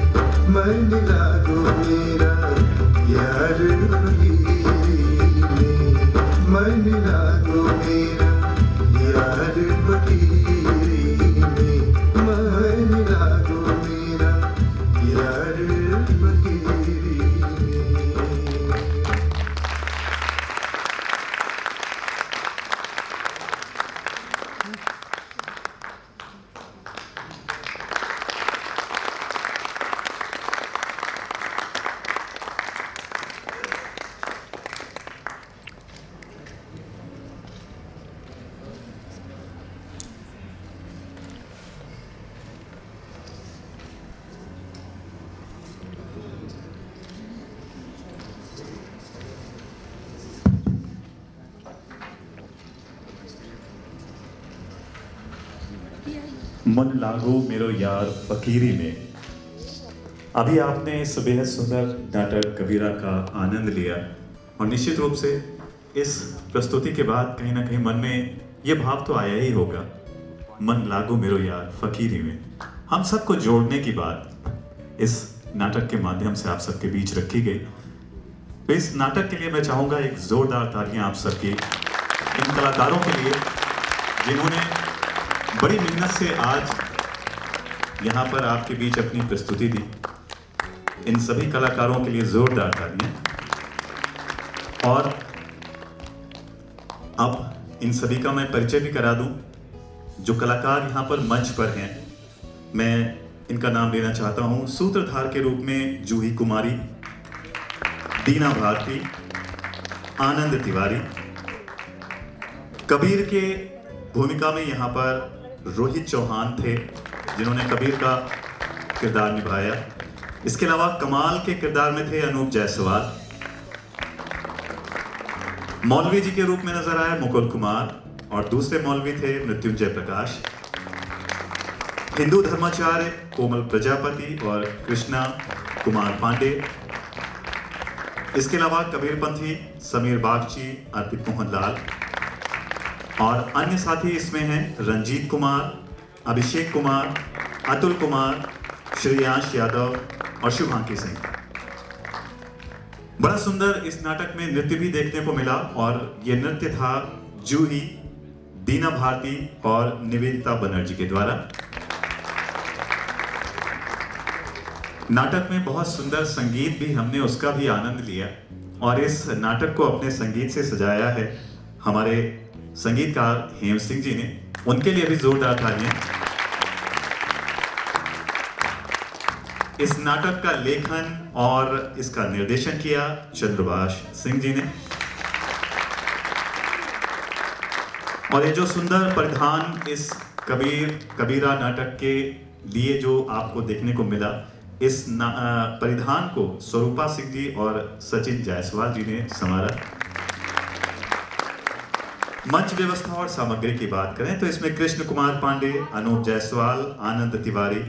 [SPEAKER 12] मन लागो मेरा यार फकीरी में मन लागो मेरा यार फकीरी में मन लागो मेरा यार फकीरी में।
[SPEAKER 1] मन लागो मेरो यार फकीरी में। अभी आपने इस बेहद सुंदर नाटक कबीरा का आनंद लिया और निश्चित रूप से इस प्रस्तुति के बाद कहीं ना कहीं मन में ये भाव तो आया ही होगा, मन लागो मेरो यार फकीरी में। हम सबको जोड़ने की बात इस नाटक के माध्यम से आप सबके बीच रखी गई। तो इस नाटक के लिए मैं चाहूँगा एक जोरदार तालियां आप सबकी इन कलाकारों के लिए जिन्होंने बड़ी मेहनत से आज यहाँ पर आपके बीच अपनी प्रस्तुति दी। इन सभी कलाकारों के लिए जोरदार तालियां। और अब इन सभी का मैं परिचय भी करा दूं। जो कलाकार यहाँ पर मंच पर हैं, मैं इनका नाम लेना चाहता हूं। सूत्रधार के रूप में जूही कुमारी, दीना भारती, आनंद तिवारी। कबीर के भूमिका में यहाँ पर रोहित चौहान थे जिन्होंने कबीर का किरदार निभाया। इसके अलावा कमाल के किरदार में थे अनूप जायसवाल। मौलवी जी के रूप में नजर आए मुकुल कुमार और दूसरे मौलवी थे मृत्युंजय प्रकाश। हिंदू धर्माचार्य कोमल प्रजापति और कृष्णा कुमार पांडे। इसके अलावा कबीरपंथी समीर बागची, अर्पित मोहनलाल और अन्य साथी इसमें हैं रंजीत कुमार, अभिषेक कुमार, अतुल कुमार, श्रेयांश यादव और शुभांकी सिंह। बड़ा सुंदर इस नाटक में नृत्य भी देखने को मिला और ये नृत्य था जूही, दीना भारती और निवेदिता बनर्जी के द्वारा। नाटक में बहुत सुंदर संगीत भी हमने उसका भी आनंद लिया और इस नाटक को अपने संगीत से सजाया है हमारे संगीतकार हेम सिंह जी ने। उनके लिए भी जोरदार तालियां। इस नाटक का लेखन और इसका निर्देशन किया चंद्रभाष सिंह जी ने। और ये जो सुंदर परिधान इस कबीरा नाटक के लिए जो आपको देखने को मिला, इस परिधान को स्वरूपा सिंह जी और सचिन जायसवाल जी ने संवारा। मंच व्यवस्था और सामग्री की बात करें तो इसमें कृष्ण कुमार पांडे, अनूप जायसवाल, आनंद तिवारी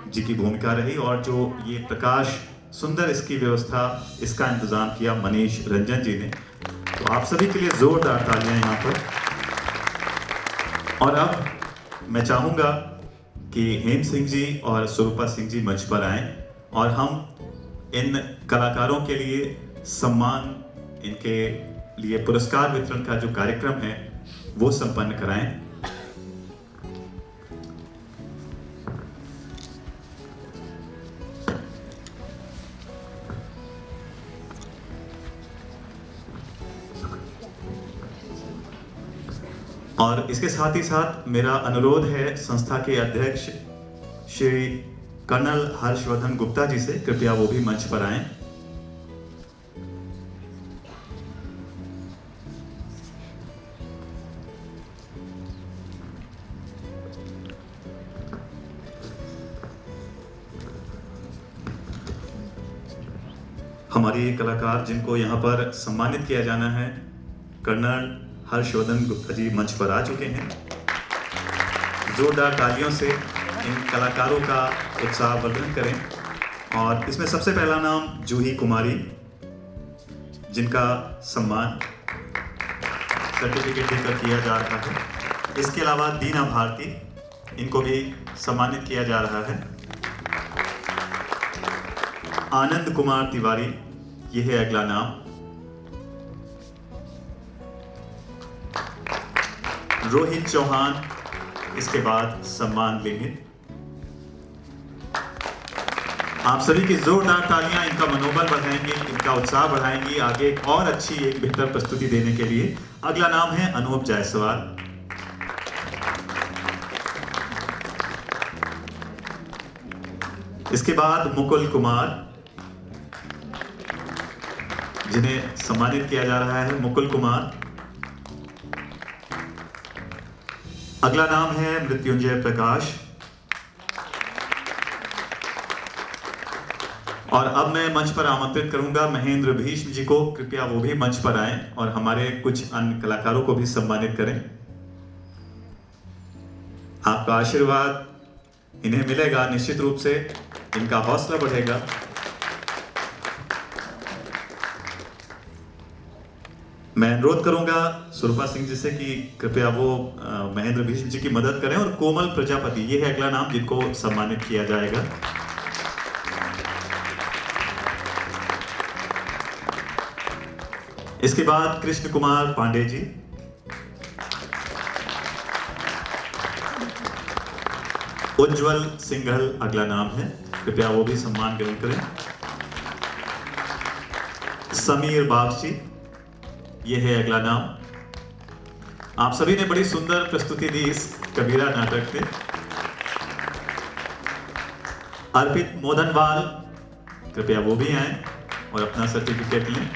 [SPEAKER 1] जी की भूमिका रही और जो ये प्रकाश सुंदर इसकी व्यवस्था, इसका इंतजाम किया मनीष रंजन जी ने। तो आप सभी के लिए जोरदार तालियां यहाँ पर। और अब मैं चाहूंगा कि हेम सिंह जी और स्वरूपा सिंह जी मंच पर आएं और हम इन कलाकारों के लिए सम्मान, इनके लिए पुरस्कार वितरण का जो कार्यक्रम है वो संपन्न कराएं। और इसके साथ ही साथ मेरा अनुरोध है संस्था के अध्यक्ष श्री कर्नल हर्षवर्धन गुप्ता जी से, कृपया वो भी मंच पर आएं। हमारे कलाकार जिनको यहाँ पर सम्मानित किया जाना है, कर्नल हर्षवर्धन गुप्ता जी मंच पर आ चुके हैं। जोरदार तालियों से इन कलाकारों का उत्साहवर्धन करें। और इसमें सबसे पहला नाम जूही कुमारी, जिनका सम्मान सर्टिफिकेट देकर किया जा रहा है। इसके अलावा दीना भारती, इनको भी सम्मानित किया जा रहा है। आनंद कुमार तिवारी, ये है अगला नाम। रोहित चौहान इसके बाद सम्मान लेंगे। आप सभी की जोरदार तालियां इनका मनोबल बढ़ाएंगी, इनका उत्साह बढ़ाएंगी आगे और अच्छी एक बेहतर प्रस्तुति देने के लिए। अगला नाम है अनूप जायसवाल। इसके बाद मुकुल कुमार, जिन्हें सम्मानित किया जा रहा है, मुकुल कुमार। अगला नाम है मृत्युंजय प्रकाश। और अब मैं मंच पर आमंत्रित करूंगा महेंद्र भीष्म जी को, कृपया वो भी मंच पर आएं और हमारे कुछ अन्य कलाकारों को भी सम्मानित करें। आपका आशीर्वाद इन्हें मिलेगा, निश्चित रूप से इनका हौसला बढ़ेगा। मैं अनुरोध करूंगा सुरभा सिंह जी से कि कृपया वो महेंद्र भीष्म जी की मदद करें। और कोमल प्रजापति, ये है अगला नाम जिनको सम्मानित किया जाएगा। इसके बाद कृष्ण कुमार पांडे जी। उज्जवल सिंघल अगला नाम है, कृपया वो भी सम्मान ग्रहण करें। समीर बागची, ये है अगला नाम। आप सभी ने बड़ी सुंदर प्रस्तुति दी इस कबीरा नाटक में। अर्पित मोदनवाल, कृपया वो भी आए और अपना सर्टिफिकेट लें।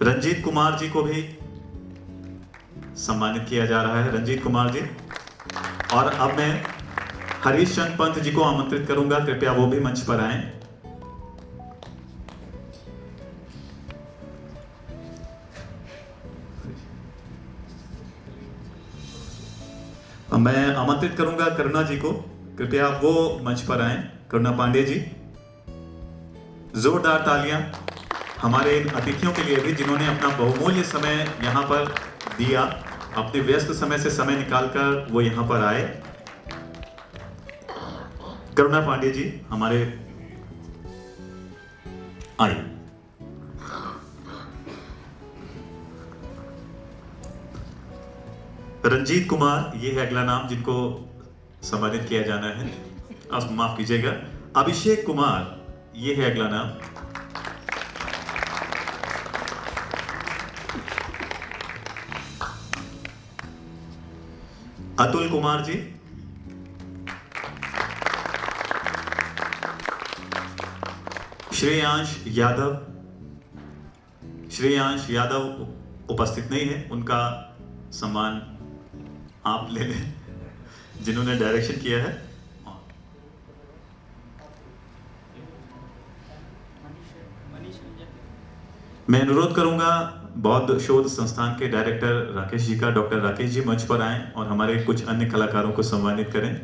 [SPEAKER 1] रंजीत कुमार जी को भी सम्मानित किया जा रहा है, रंजीत कुमार जी। और अब मैं हरीश चंद पंत जी को आमंत्रित करूंगा, कृपया वो भी मंच पर आएं। मैं आमंत्रित करूंगा करुणा जी को, कृपया वो मंच पर आएं। करुणा पांडे जी, जोरदार तालियां हमारे इन अतिथियों के लिए भी, जिन्होंने अपना बहुमूल्य समय यहाँ पर दिया, अपने व्यस्त समय से समय निकालकर वो यहाँ पर आए। करुणा पांडे जी हमारे आए। रंजीत कुमार, ये है अगला नाम जिनको सम्मानित किया जाना है। आप माफ कीजिएगा। अभिषेक कुमार, ये है अगला नाम। अतुल कुमार जी, श्रेयांश यादव। श्रेयांश यादव उपस्थित नहीं है, उनका सम्मान आप ले लें, जिन्होंने डायरेक्शन किया है। मैं अनुरोध करूंगा बौद्ध शोध संस्थान के डायरेक्टर राकेश जी का, डॉक्टर राकेश जी मंच पर आएं और हमारे कुछ अन्य कलाकारों को सम्मानित करें।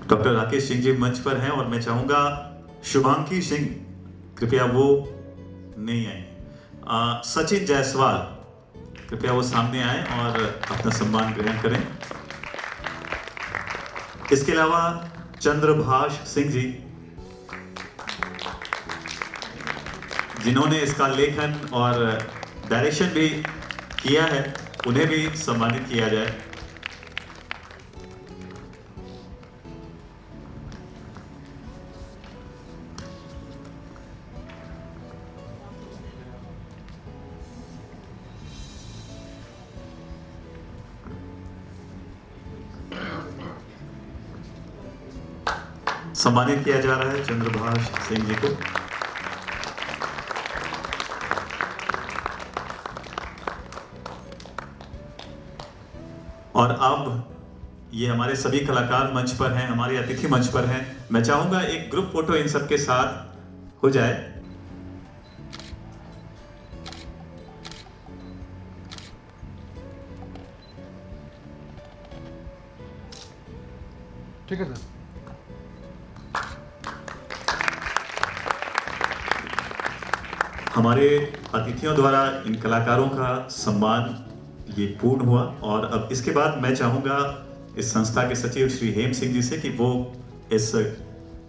[SPEAKER 1] डॉक्टर राकेश सिंह जी मंच पर हैं और मैं चाहूंगा शुभांकी सिंह, कृपया वो नहीं आए। सचिन जायसवाल, कृपया वो सामने आए और अपना सम्मान ग्रहण करें। इसके अलावा चंद्रभाष सिंह जी, जिन्होंने इसका लेखन और डायरेक्शन भी किया है, उन्हें भी सम्मानित किया जाए। सम्मानित किया जा रहा है चंद्रभाष सिंह जी को। और अब ये हमारे सभी कलाकार मंच पर हैं, हमारे अतिथि मंच पर हैं। मैं चाहूंगा एक ग्रुप फोटो इन सबके साथ हो जाए।
[SPEAKER 13] ठीक है सर।
[SPEAKER 1] हमारे अतिथियों द्वारा इन कलाकारों का सम्मान ये पूर्ण हुआ और अब इसके बाद मैं चाहूँगा इस संस्था के सचिव श्री हेम सिंह जी से कि वो इस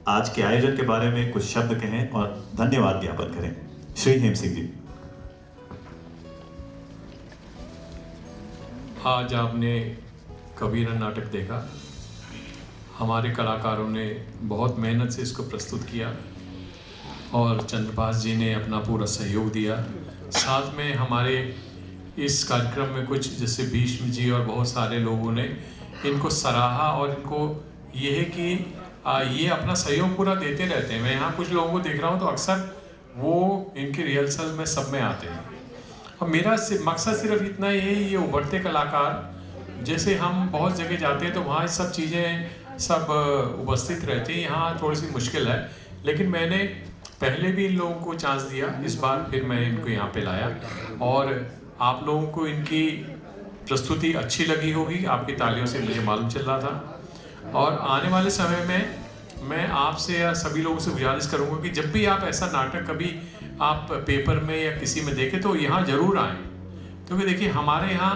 [SPEAKER 1] आज के आयोजन के बारे में कुछ शब्द कहें और धन्यवाद ज्ञापन करें। श्री हेम सिंह जी।
[SPEAKER 3] आज आपने कबीरा नाटक देखा। हमारे कलाकारों ने बहुत मेहनत से इसको प्रस्तुत किया और चंद्रपास जी ने अपना पूरा सहयोग दिया। साथ में हमारे इस कार्यक्रम में कुछ जैसे भीष्म जी और बहुत सारे लोगों ने इनको सराहा और इनको ये है कि ये अपना सहयोग पूरा देते रहते हैं। मैं यहाँ कुछ लोगों को देख रहा हूँ तो अक्सर वो इनके रिहर्सल में सब में आते हैं। और मेरा मकसद सिर्फ इतना ही है, ये उभरते कलाकार जैसे हम बहुत जगह जाते हैं तो वहाँ सब चीज़ें सब उपस्थित रहती हैं, यहाँ थोड़ी सी मुश्किल है। लेकिन मैंने पहले भी इन लोगों को चांस दिया, इस बार फिर मैं इनको यहाँ पे लाया और आप लोगों को इनकी प्रस्तुति अच्छी लगी होगी, आपकी तालियों से मुझे मालूम चल रहा था। और आने वाले समय में मैं आपसे या सभी लोगों से गुजारिश करूँगा कि जब भी आप ऐसा नाटक कभी आप पेपर में या किसी में देखें तो यहाँ ज़रूर आएँ, क्योंकि देखिए हमारे यहाँ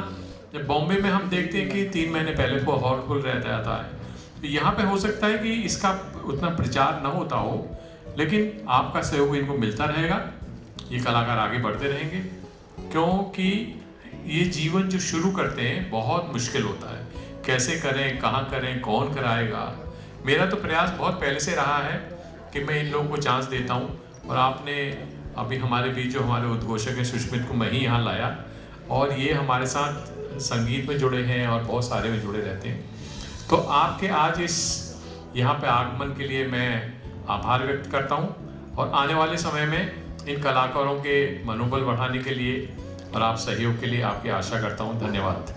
[SPEAKER 3] जब बॉम्बे में हम देखते हैं कि 3 महीने पहले वो हॉल खुल रहता है, तो यहाँ पे हो सकता है कि इसका उतना प्रचार न होता हो, लेकिन आपका सहयोग इनको मिलता रहेगा, ये कलाकार आगे बढ़ते रहेंगे। क्योंकि ये जीवन जो शुरू करते हैं बहुत मुश्किल होता है, कैसे करें, कहाँ करें, कौन कराएगा। मेरा तो प्रयास बहुत पहले से रहा है कि मैं इन लोगों को चांस देता हूँ और आपने अभी हमारे बीच जो हमारे उद्घोषक हैं सुष्मित को मैं ही यहाँ लाया और ये हमारे साथ संगीत में जुड़े हैं और बहुत सारे में जुड़े रहते हैं। तो आपके आज इस यहाँ पे आगमन के लिए मैं आभार व्यक्त करता हूँ और आने वाले समय में इन कलाकारों के मनोबल बढ़ाने के लिए और आप सहयोग के लिए आपकी आशा करता हूँ। धन्यवाद।